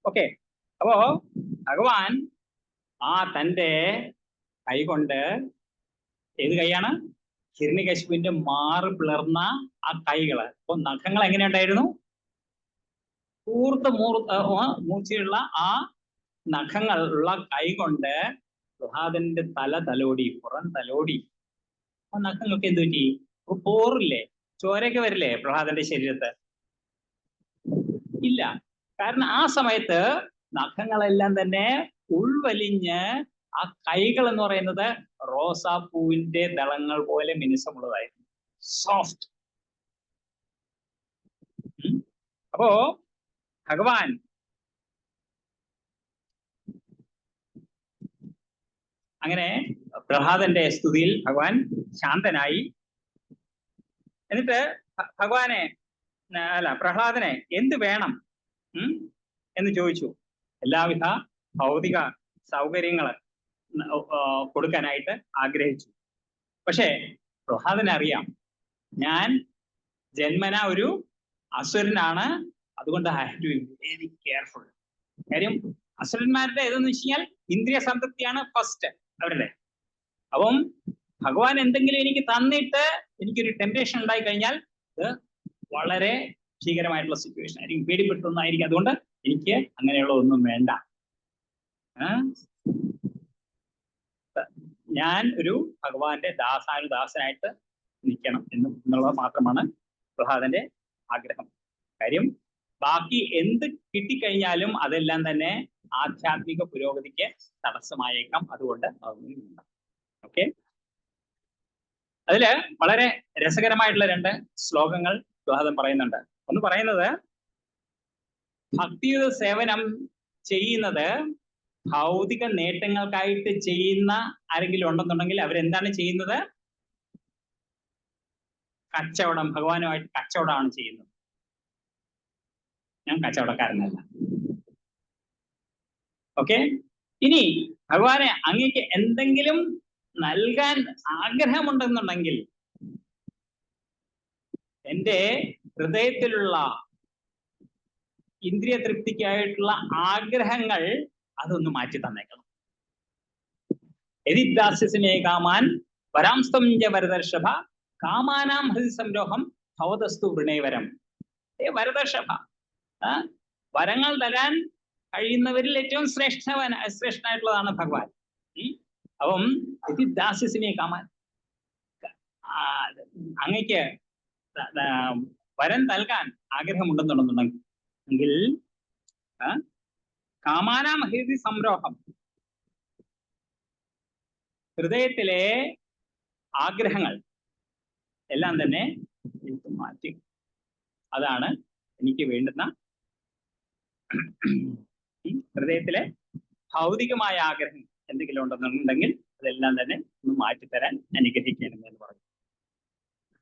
ഓക്കെ, അപ്പോ ഭഗവാൻ ആ തൻ്റെ കൈകൊണ്ട്, ഏത് കൈയാണ്? ഹിരണ്യകശിപുവിന്റെ മാറ് പിളർന്ന ആ കൈകള്. അപ്പൊ നഖങ്ങൾ എങ്ങനെയുണ്ടായിരുന്നു? മൂർച്ചയുള്ള ആ നഖങ്ങൾ ഉള്ള കൈ കൊണ്ട് പ്രഹ്ലാദന്റെ തലോടി, പുറം തലോടി. ആ നഖങ്ങൾക്ക് എന്ത് പറ്റി? പോറില്ലേ, ചോരയൊക്കെ വരില്ലേ പ്രഹ്ലാദന്റെ ശരീരത്ത്? ഇല്ല. കാരണം ആ സമയത്ത് നഖങ്ങളെല്ലാം തന്നെ ഉൾവലിഞ്ഞ് ആ കൈകൾ എന്ന് പറയുന്നത് റോസാപ്പൂവിന്റെ ദളങ്ങൾ പോലെ മിനുസമുള്ളതായിരുന്നു, സോഫ്റ്റ്. അപ്പോ ഭഗവാൻ അങ്ങനെ പ്രഹ്ലാദന്റെ സ്തുതിയിൽ ഭഗവാൻ ശാന്തനായി. എന്നിട്ട് പ്രഹ്ലാദനെ എന്ത് വേണം എന്ന് ചോദിച്ചു. എല്ലാവിധ ഭൗതിക സൗകര്യങ്ങള് കൊടുക്കാനായിട്ട് ആഗ്രഹിച്ചു. പക്ഷേ പ്രഹ്ലാദനെ അറിയാം, ഞാൻ ജന്മന ഒരു അസുരനാണ്, അതുകൊണ്ട് I have to be very careful. കാര്യം അസുരന്മാരുടെ ഏതെന്ന് വെച്ച് കഴിഞ്ഞാൽ ഇന്ദ്രിയ സംതൃപ്തിയാണ് ഫസ്റ്റ് അവരുടെ. അപ്പം ഭഗവാൻ എന്തെങ്കിലും എനിക്ക് തന്നിട്ട് എനിക്കൊരു ടെംപ്റ്റേഷൻ ഉണ്ടായി കഴിഞ്ഞാൽ ഇത് വളരെ ഭീകരമായിട്ടുള്ള സിറ്റുവേഷൻ ആയിരിക്കും, പേടിപ്പെടുത്തുന്നതായിരിക്കും. അതുകൊണ്ട് എനിക്ക് അങ്ങനെയുള്ള ഒന്നും വേണ്ട. ഞാൻ ഒരു ഭഗവാന്റെ ദാസാനുദാസനായിട്ട് നിൽക്കണം എന്നുള്ളത് മാത്രമാണ് പ്രഹ്ലാദന്റെ ആഗ്രഹം. കാര്യം ബാക്കി എന്ത് കിട്ടിക്കഴിഞ്ഞാലും അതെല്ലാം തന്നെ ആധ്യാത്മിക പുരോഗതിക്ക് തടസ്സമായേക്കാം. അതുകൊണ്ട് അതൊന്നും വേണ്ട. ഓക്കെ, അതില് വളരെ രസകരമായിട്ടുള്ള 2 ശ്ലോകങ്ങൾ പ്രഹ്ലാദൻ പറയുന്നുണ്ട്. ഒന്ന് പറയുന്നത്, ഭക്തിയുത സേവനം ചെയ്യുന്നത് ഭൗതിക നേട്ടങ്ങൾക്കായിട്ട് ചെയ്യുന്ന ആരെങ്കിലും ഉണ്ടെന്നുണ്ടെങ്കിൽ അവരെന്താണ് ചെയ്യുന്നത്? കച്ചവടം, ഭഗവാനുമായിട്ട് കച്ചവടമാണ് ചെയ്യുന്നത്. ഞാൻ കച്ചവടക്കാരനല്ല. ഓക്കെ, ഇനി ഭഗവാനെ അങ്ങേക്ക് എന്തെങ്കിലും നൽകാൻ ആഗ്രഹമുണ്ടെന്നുണ്ടെങ്കിൽ എൻ്റെ ഹൃദയത്തിലുള്ള ഇന്ദ്രിയ തൃപ്തിക്കായിട്ടുള്ള ആഗ്രഹങ്ങൾ അതൊന്ന് മാറ്റി തന്നേക്കണം. യതിദാസ്യസിനെ കാമാൻ വരാംസ്തം ച വരദർഷഭ കാമാനാം ഹൃദി സംരോഹം ഭവതസ്തു വൃണേവരം. വരദർഷഭ, വരങ്ങൾ തരാൻ കഴിയുന്നവരിൽ ഏറ്റവും ശ്രേഷ്ഠനായിട്ടുള്ളതാണ് ഭഗവാൻ. അപ്പം യതിദാസ്യസിനെ കാമാൻ, അങ്ങക്ക് വരം നൽകാൻ ആഗ്രഹമുണ്ടെന്നുണ്ടെന്നുണ്ടെങ്കിൽ കാമാനാം ഹൃദി സംരോഹം, ഹൃദയത്തിലെ ആഗ്രഹങ്ങൾ എല്ലാം തന്നെ എടുത്തു മാറ്റി. അതാണ് എനിക്ക് വേണ്ടുന്ന ഹൃദയത്തിലെ ഭൗതികമായ ആഗ്രഹം എന്തെങ്കിലും ഉണ്ടെന്നുണ്ടെങ്കിൽ അതെല്ലാം തന്നെ ഒന്ന് മാറ്റിത്തരാൻ അനുഗ്രഹിക്കണമെന്ന് പറഞ്ഞു.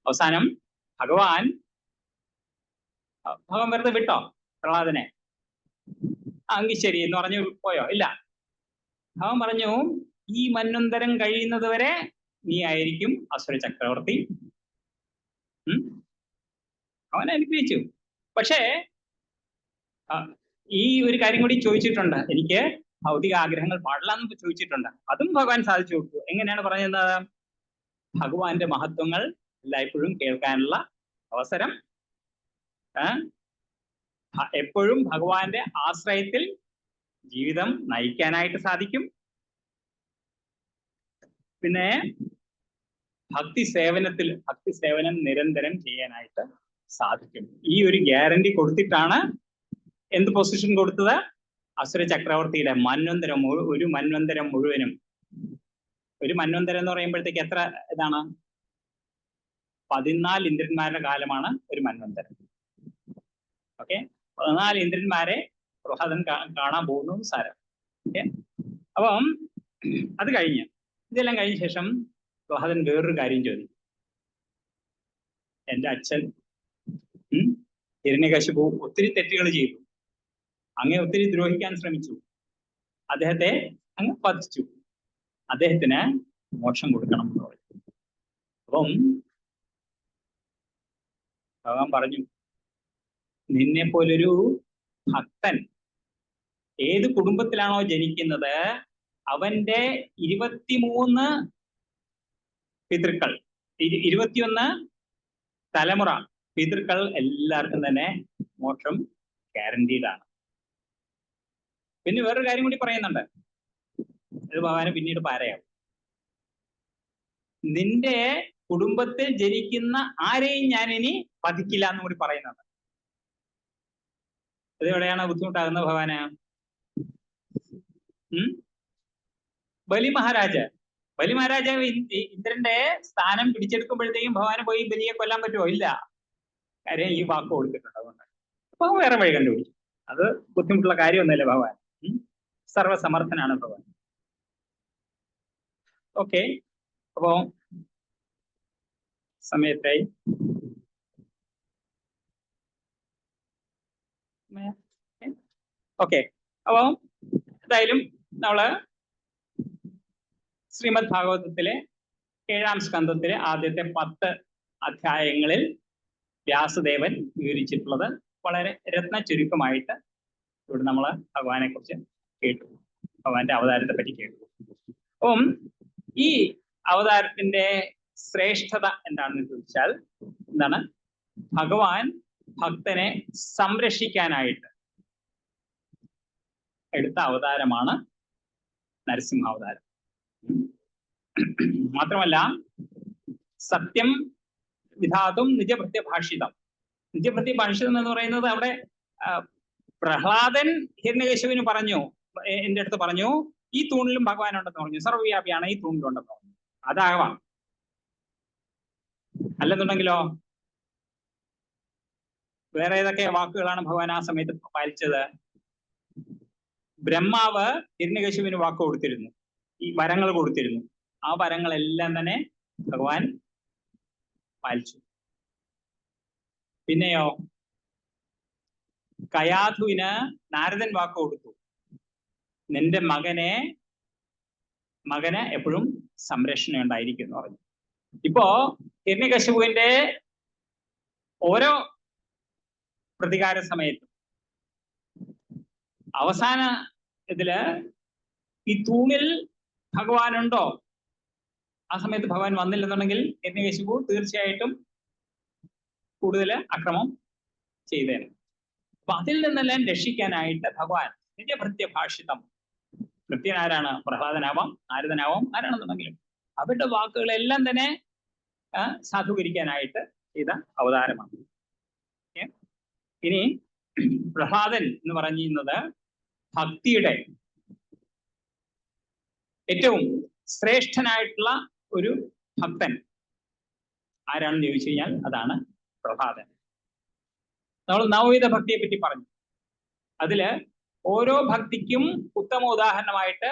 അവസാനം ഭഗവാൻ വെറുതെ വിട്ടോ പ്രഹ്ലാദനെ? എങ്കിൽ ശരി എന്ന് പറഞ്ഞു പോയോ? ഇല്ല. ഭഗവാൻ പറഞ്ഞു, ഈ മന്വന്തരം കഴിയുന്നത് വരെ നീ ആയിരിക്കും അസുര ചക്രവർത്തി. അവൻ അനുഗ്രഹിച്ചു. പക്ഷേ ഈ ഒരു കാര്യം കൂടി ചോദിച്ചിട്ടുണ്ട്, എനിക്ക് ഭൗതിക ആഗ്രഹങ്ങൾ പാടില്ല എന്ന് ചോദിച്ചിട്ടുണ്ട്. അതും ഭഗവാൻ സാധിച്ചു കൊടുത്തു. എങ്ങനെയാണ് പറഞ്ഞത്? ഭഗവാന്റെ മഹത്വങ്ങൾ എല്ലായ്പ്പോഴും കേൾക്കാനുള്ള അവസരം, എപ്പോഴും ഭഗവാന്റെ ആശ്രയത്തിൽ ജീവിതം നയിക്കാനായിട്ട് സാധിക്കും. പിന്നെ ഭക്തി സേവനം നിരന്തരം ചെയ്യാനായിട്ട് സാധിക്കും. ഈ ഒരു ഗ്യാരണ്ടി കൊടുത്തിട്ടാണ് എന്ത് പൊസിഷൻ കൊടുത്തത്? അസുര ചക്രവർത്തിയുടെ മന്വന്തരം, ഒരു മന്വന്തരം മുഴുവനും. ഒരു മന്വന്തരം എന്ന് പറയുമ്പോഴത്തേക്ക് എത്ര ഇതാണ്? 14 ഇന്ദ്രന്മാരുടെ കാലമാണ് ഒരു മന്വന്തരം. ഓക്കെ, 14 ഇന്ദ്രന്മാരെ പ്രഹ്ലാദൻ കാണാൻ പോകുന്നു സാരം. ഓക്കെ, അപ്പം അത് കഴിഞ്ഞ് ഇതെല്ലാം കഴിഞ്ഞ ശേഷം പ്രഹ്ലാദൻ വേറൊരു കാര്യം ചോദിച്ചു. എൻ്റെ അച്ഛൻ ഹിരണ്യകശിപു ഒത്തിരി തെറ്റുകൾ ചെയ്തു, അങ്ങേ ഒത്തിരി ദ്രോഹിക്കാൻ ശ്രമിച്ചു, അദ്ദേഹത്തെ അങ്ങ് വധിച്ചു, അദ്ദേഹത്തിന് മോക്ഷം കൊടുക്കണം എന്ന് പറഞ്ഞു. അപ്പം ഭഗവാൻ പറഞ്ഞു, നിന്നെ പോലൊരു ഭക്തൻ ഏത് കുടുംബത്തിലാണോ ജനിക്കുന്നത് അവന്റെ 23 പിതൃക്കൾ, 21 തലമുറ പിതൃക്കൾ എല്ലാവർക്കും തന്നെ മോക്ഷം ഗ്യാരണ്ടീഡാണ്. പിന്നെ വേറൊരു കാര്യം കൂടി പറയുന്നുണ്ട്, അത് ഭഗവാന് പിന്നീട് പാരയാവും. നിന്റെ കുടുംബത്തിൽ ജനിക്കുന്ന ആരെയും ഞാൻ ഇനി വധിക്കില്ല എന്നും കൂടി പറയുന്നുണ്ട്. ഇതെവിടെയാണ് ബുദ്ധിമുട്ടാകുന്നത് ഭഗവാന്? ബലി മഹാരാജാവ് ഇന്ദ്രന്റെ സ്ഥാനം പിടിച്ചെടുക്കുമ്പോഴത്തേക്കും ഭഗവാന് പോയി ബലിയെ കൊല്ലാൻ പറ്റുമോ? ഇല്ല. കാര്യം ഈ വാക്ക് കൊടുത്തിട്ടുണ്ട്. അതുകൊണ്ട് അപ്പൊ വേറെ വഴി കണ്ടുപിടിച്ചു. അത് ബുദ്ധിമുട്ടുള്ള കാര്യമൊന്നുമല്ല ഭഗവാൻ. സർവസമർത്ഥനാണ് ഭഗവാൻ. ഓക്കെ, അപ്പോ സമയത്തായി. ഓക്കെ, അപ്പോ എന്തായാലും നമ്മള് ശ്രീമദ് ഭാഗവതത്തിലെ 7-ാം സ്കന്ധത്തിലെ ആദ്യത്തെ 10 അധ്യായങ്ങളിൽ വ്യാസദേവൻ വിവരിച്ചിട്ടുള്ളത് വളരെ രത്ന ചുരുക്കമായിട്ട് ഇവിടെ നമ്മൾ ഭഗവാനെ കുറിച്ച് കേട്ടു, ഭഗവാന്റെ അവതാരത്തെ പറ്റി കേട്ടു. അപ്പം ഈ അവതാരത്തിന്റെ ശ്രേഷ്ഠത എന്താണെന്ന് ചോദിച്ചാൽ എന്താണ്? ഭഗവാൻ ഭക്തനെ സംരക്ഷിക്കാനായിട്ട് എടുത്ത അവതാരമാണ് നരസിംഹാവതാരം. മാത്രമല്ല, സത്യം വിധാതും നിജഭൃത്യഭാഷിതം. നിജഭൃത്യഭാഷിതം എന്ന് പറയുന്നത് അവിടെ പ്രഹ്ലാദൻ ഹിരണ്യകശിപുവിന് പറഞ്ഞു, എൻ്റെ അടുത്ത് പറഞ്ഞു, ഈ തൂണിലും ഭഗവാൻ ഉണ്ടെന്ന് പറഞ്ഞു, സർവ്വവ്യാപിയാണ്, ഈ തൂണിലുണ്ടെന്ന് പറഞ്ഞു. അതാവാം. അല്ലെന്നുണ്ടെങ്കിലോ വേറെ ഏതൊക്കെ വാക്കുകളാണ് ഭഗവാൻ ആ സമയത്ത് പാലിച്ചത്? ബ്രഹ്മാവ് ഹിരണ്യകശിപുവിന് വാക്ക് കൊടുത്തിരുന്നു, ഈ വരങ്ങൾ കൊടുത്തിരുന്നു. ആ വരങ്ങളെല്ലാം തന്നെ ഭഗവാൻ പാലിച്ചു. പിന്നെയോ കയാധുവിന് നാരദൻ വാക്ക് കൊടുത്തു, നിന്റെ മകന് എപ്പോഴും സംരക്ഷണം ഉണ്ടായിരിക്കും എന്ന് പറഞ്ഞു. ഇപ്പോ ഹിരണ്യകശിപുവിന്റെ ഓരോ പ്രതികാര സമയത്തും അവസാന ഇതില് ഈ തൂണിൽ ഭഗവാൻ ഉണ്ടോ? ആ സമയത്ത് ഭഗവാൻ വന്നില്ലെന്നുണ്ടെങ്കിൽ ഹിരണ്യകശിപു തീർച്ചയായിട്ടും കൂടുതൽ അക്രമം ചെയ്തേനെ. അപ്പൊ അതിൽ നിന്നെല്ലാം രക്ഷിക്കാനായിട്ട് ഭഗവാൻ നിജഭൃത്യഭാഷിതം, ഭൃത്യനാരാണ്? പ്രഹ്ലാദനാവാം, നാരദനാവാം, ആരാണെന്നുണ്ടെങ്കിലും അവരുടെ വാക്കുകളെല്ലാം തന്നെ സാധൂകരിക്കാനായിട്ട് ചെയ്ത അവതാരമാണ്. ഇനി പ്രഹ്ലാദൻ എന്ന് പറയുന്നത് ഭക്തിയുടെ ഏറ്റവും ശ്രേഷ്ഠനായിട്ടുള്ള ഒരു ഭക്തൻ ആരാണെന്ന് ചോദിച്ചു കഴിഞ്ഞാൽ അതാണ് പ്രഹ്ലാദൻ. നമ്മൾ നവവിധ ഭക്തിയെ പറ്റി പറഞ്ഞു. അതില് ഓരോ ഭക്തിക്കും ഉത്തമ ഉദാഹരണമായിട്ട്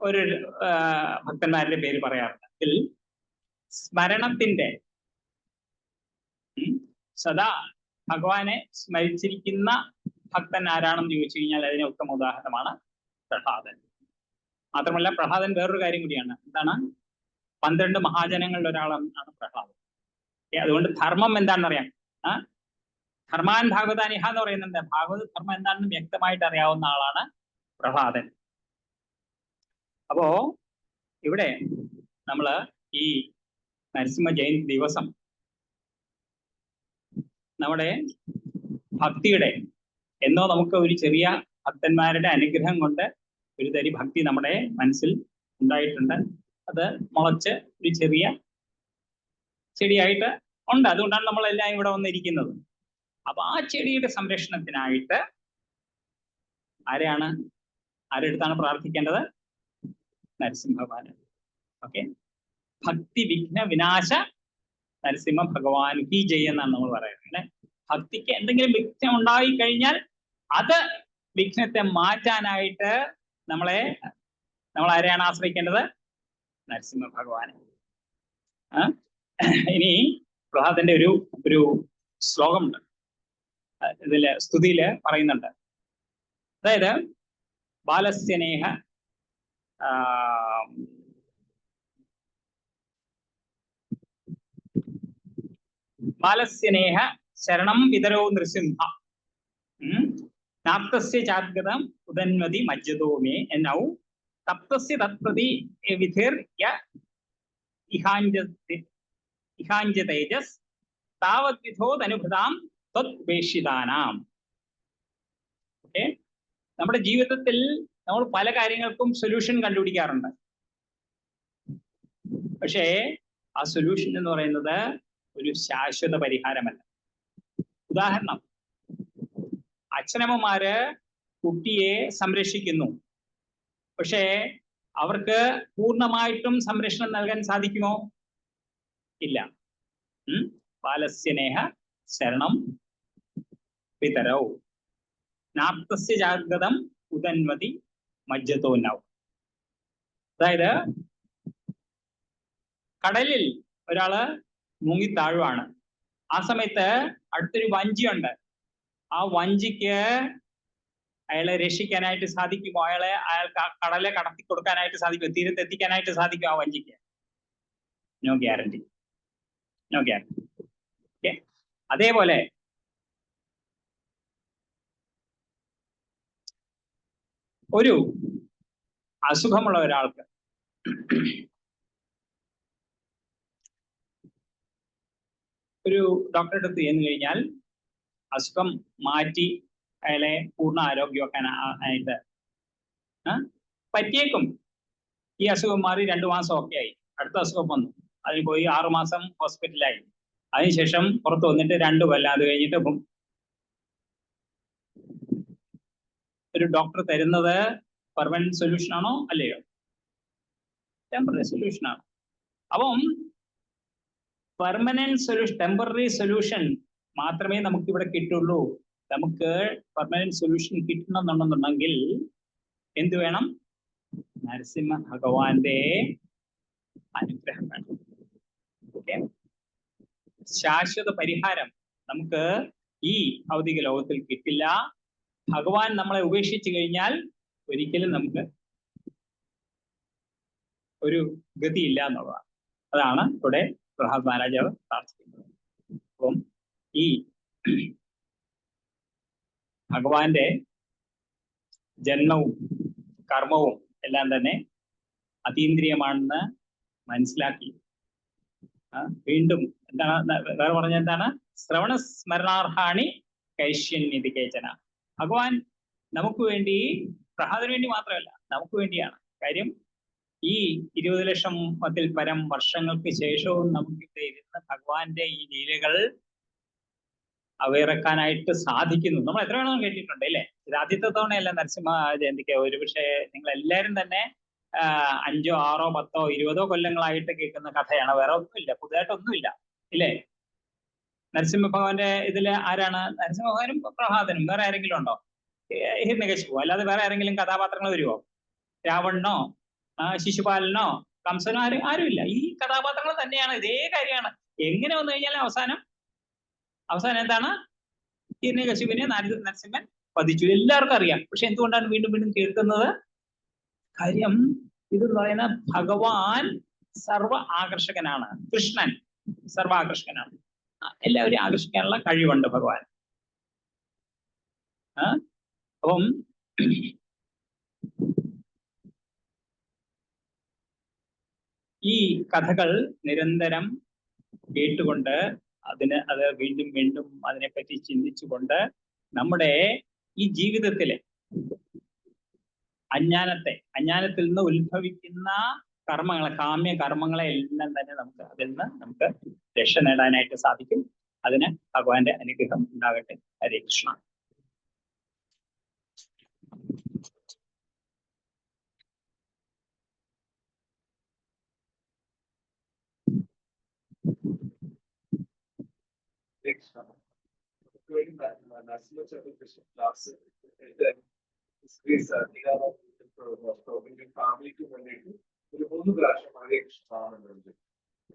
ഒരു ഭക്തന്മാരുടെ പേര് പറയാറുണ്ട്. അതിൽ സ്മരണത്തിന്റെ സദാ ഭഗവാനെ സ്മരിച്ചിരിക്കുന്ന ഭക്തൻ ആരാണെന്ന് ചോദിച്ചു കഴിഞ്ഞാൽ അതിന് ഉത്തമ ഉദാഹരണമാണ് പ്രഹ്ലാദൻ. മാത്രമല്ല പ്രഹ്ലാദൻ വേറൊരു കാര്യം കൂടിയാണ്. എന്താണ്? 12 മഹാജനങ്ങളിൽ ഒരാളാണ് പ്രഹ്ലാദൻ. അതുകൊണ്ട് ധർമ്മം എന്താണെന്നറിയാം. ധർമാൻ ഭാഗവതാനിഹ എന്ന് പറയുന്നുണ്ട്. ഭാഗവത ധർമ്മം എന്താണെന്ന് വ്യക്തമായിട്ട് അറിയാവുന്ന ആളാണ് പ്രഹ്ലാദൻ. അപ്പോ ഇവിടെ നമ്മള് ഈ നരസിംഹ ജയന്തി ദിവസം നമ്മുടെ ഭക്തിയുടെ എന്നോ നമുക്ക് ഒരു ചെറിയ ഭക്തന്മാരുടെ അനുഗ്രഹം കൊണ്ട് ഒരു തരി ഭക്തി നമ്മുടെ മനസ്സിൽ ഉണ്ടായിട്ടുണ്ട്. അത് മുളച്ച് ഒരു ചെറിയ ചെടിയായിട്ട് ഉണ്ട്. അതുകൊണ്ടാണ് നമ്മളെല്ലാം ഇവിടെ വന്നിരിക്കുന്നത്. അപ്പൊ ആ ചെടിയുടെ സംരക്ഷണത്തിനായിട്ട് ആരെടുത്താണ് പ്രാർത്ഥിക്കേണ്ടത്? നരസിംഹ ഭഗവാൻ. ഓക്കെ, ഭക്തി വിഘ്ന വിനാശ നരസിംഹ ഭഗവാൻ കി ജയ് എന്നാണ് നമ്മൾ പറയുന്നത്. ഭക്തിക്ക് എന്തെങ്കിലും വിഘ്നം ഉണ്ടായി കഴിഞ്ഞാൽ അത് വിഘ്നത്തെ മാറ്റാനായിട്ട് നമ്മൾ ആരെയാണ് ആശ്രയിക്കേണ്ടത്? നരസിംഹ ഭഗവാനെ. ഇനി പ്രഹ്ലാദന്റെ ഒരു ശ്ലോകമുണ്ട്, ഇതില് സ്തുതിയില് പറയുന്നുണ്ട്. അതായത് ബാലസ്യനേഹ ബാലസ്യനേഹ ശരണം വിതരോ നൃസിംഹ നാപ്തസ്യ ചാദ്ഗതം ഉദന്വതി മജ്ജതോ മേ എന്നൗ തപ്തസ്യ തത്പ്രതി വിധിർ ഇഹാഞ്ച തേജസ് താവത് വിധോദനുഭൃതാം ത്വദ്വേഷിതാനാം. ഓക്കെ, നമ്മുടെ ജീവിതത്തിൽ നമ്മൾ പല കാര്യങ്ങൾക്കും സൊല്യൂഷൻ കണ്ടുപിടിക്കാറുണ്ട്. പക്ഷേ ആ സൊല്യൂഷൻ എന്ന് പറയുന്നത് ഒരു ശാശ്വത പരിഹാരമല്ല. ഉദാഹരണം, അച്ഛനമ്മമാര് കുട്ടിയെ സംരക്ഷിക്കുന്നു, പക്ഷേ അവർക്ക് പൂർണ്ണമായിട്ടും സംരക്ഷണം നൽകാൻ സാധിക്കുമോ? ഇല്ല. ബാലസ്യനേഹ ശരണം പിതരൗ നാപ്തസ്യ ജാഗ്രതം ഉദന്വതി മജ്ജതോ നൗ. അതായത് കടലിൽ ഒരാള് മുങ്ങിത്താഴുവാണ്. ആ സമയത്ത് അടുത്തൊരു വഞ്ചിയുണ്ട്. ആ വഞ്ചിക്ക് അയാളെ രക്ഷിക്കാനായിട്ട് സാധിക്കുമോ? അയാൾക്ക് കടലെ കടത്തി കൊടുക്കാനായിട്ട് സാധിക്കുമോ? തീരത്ത് എത്തിക്കാനായിട്ട് സാധിക്കും ആ വഞ്ചിക്ക്? No guarantee, no guarantee. Okay, അതേപോലെ ഒരു അസുഖമുള്ള ഒരാൾക്ക് ഒരു ഡോക്ടറെ അടുത്ത് ചെന്ന് കഴിഞ്ഞാൽ അസുഖം മാറ്റി അയാളെ പൂർണ്ണ ആരോഗ്യമാക്കാനായിട്ട് പറ്റിയേക്കും. ഈ അസുഖം മാറി 2 മാസം ഒക്കെ ആയി, അടുത്ത അസുഖം വന്നു, അതിന് പോയി 6 മാസം ഹോസ്പിറ്റലായി, അതിനുശേഷം പുറത്ത് വന്നിട്ട് 2 കൊല്ലം, അത് കഴിഞ്ഞിട്ട് ഒരു ഡോക്ടർ തരുന്നത് പെർമനന്റ് സൊല്യൂഷൻ ആണോ അല്ലയോ? ടെമ്പററി സൊല്യൂഷൻ ആണ്. അപ്പം പെർമനന്റ് സൊല്യൂഷൻ, ടെമ്പററി സൊല്യൂഷൻ മാത്രമേ നമുക്ക് ഇവിടെ കിട്ടുള്ളൂ. നമുക്ക് പെർമനന്റ് സൊല്യൂഷൻ കിട്ടണമെന്നുണ്ടെന്നുണ്ടെങ്കിൽ എന്ത് വേണം? നരസിംഹ ഭഗവാന്റെ അനുഗ്രഹം വേണം. ഓക്കെ, ശാശ്വത പരിഹാരം നമുക്ക് ഈ ഭൗതിക ലോകത്തിൽ കിട്ടില്ല. ഭഗവാൻ നമ്മളെ ഉപേക്ഷിച്ചു കഴിഞ്ഞാൽ ഒരിക്കലും നമുക്ക് ഒരു ഗതിയില്ല എന്നുള്ളതാണ്. അതാണ് ഇവിടെ പ്രഹ്ലാദ് മഹാരാജാവ് പ്രാർത്ഥിക്കുന്നത്. അപ്പം ഈ ഭഗവാന്റെ ജന്മവും കർമ്മവും എല്ലാം തന്നെ അതീന്ദ്രിയമാണെന്ന് മനസ്സിലാക്കി വീണ്ടും എന്താണ് വേറെ പറഞ്ഞ എന്താണ്? ശ്രവണ സ്മരണാർഹാണി കൈഷ്യന്യതി കേചന. ഭഗവാൻ നമുക്ക് വേണ്ടി, പ്രഹ്ലാദന് വേണ്ടി മാത്രമല്ല, നമുക്ക് വേണ്ടിയാണ്. കാര്യം ഈ 20 ലക്ഷത്തിൽ പരം വർഷങ്ങൾക്ക് ശേഷവും നമുക്കിവിടെ ഇരുന്ന് ഭഗവാന്റെ ഈ ലീലകൾ അവയിറക്കാനായിട്ട് സാധിക്കുന്നു. നമ്മൾ എത്ര വേണമെന്ന് കേട്ടിട്ടുണ്ട് അല്ലേ? ഇത് ആദ്യത്തെ തവണയല്ല നരസിംഹ ജയന്തിക്ക്. ഒരുപക്ഷെ നിങ്ങൾ എല്ലാവരും തന്നെ 5, 6, 10, 20 കൊല്ലങ്ങളായിട്ട് കേൾക്കുന്ന കഥയാണ്. വേറെ ഒന്നുമില്ല, പുതുതായിട്ടൊന്നുമില്ല. ഇല്ലേ? നരസിംഹഭഗവാന്റെ ഇതില് ആരാണ്? നരസിംഹഭഗവാനും പ്രഹ്ലാദനും. വേറെ ആരെങ്കിലും ഉണ്ടോ? ഹിരണ്യകശിപു. അല്ലാതെ വേറെ ആരെങ്കിലും കഥാപാത്രങ്ങൾ വരുമോ? രാവണനോ ശിശുപാലനോ കംസനോ ആരുമില്ല. ഈ കഥാപാത്രങ്ങൾ തന്നെയാണ്. ഇതേ കാര്യമാണ്. എങ്ങനെ വന്നു കഴിഞ്ഞാൽ അവസാനം എന്താണ്? ഹിരണ്യകശിപുവിനെ നരസിംഹൻ വധിച്ചു. എല്ലാവർക്കും അറിയാം. പക്ഷെ എന്തുകൊണ്ടാണ് വീണ്ടും വീണ്ടും കേൾക്കുന്നത്? കാര്യം ഇതെന്ന് പറയുന്ന ഭഗവാൻ സർവ ആകർഷകനാണ്. കൃഷ്ണൻ സർവ ആകർഷകനാണ്. എല്ലാവരെയും ആകർഷിക്കാനുള്ള കഴിവുണ്ട് ഭഗവാൻ. അപ്പം ഈ കഥകൾ നിരന്തരം കേട്ടുകൊണ്ട് അത് വീണ്ടും വീണ്ടും അതിനെപ്പറ്റി ചിന്തിച്ചുകൊണ്ട് നമ്മുടെ ഈ ജീവിതത്തിലെ അജ്ഞാനത്തിൽ നിന്ന് ഉത്ഭവിക്കുന്ന കർമ്മങ്ങളെ, കാമ്യ കർമ്മങ്ങളെ എല്ലാം തന്നെ അതിൽ നിന്ന് നമുക്ക് രക്ഷ നേടാനായിട്ട് സാധിക്കും. അതിന് ഭഗവാന്റെ അനുഗ്രഹം ഉണ്ടാകട്ടെ. ഹരേ കൃഷ്ണ. ഫാമിലിക്ക് വേണ്ടിയിട്ട് ഒരു 3 പ്രാവശ്യം ഹരേ കൃഷ്ണ എന്നുണ്ട്.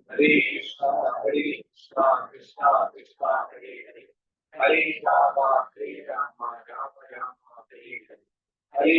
ഹരേ കൃഷ്ണ ഹരേ കൃഷ്ണ കൃഷ്ണ കൃഷ്ണ ഹരേ ഹരേ, ഹരേ രാമ രാമ രാമ ഹരേ ഹരേ, ഹരേ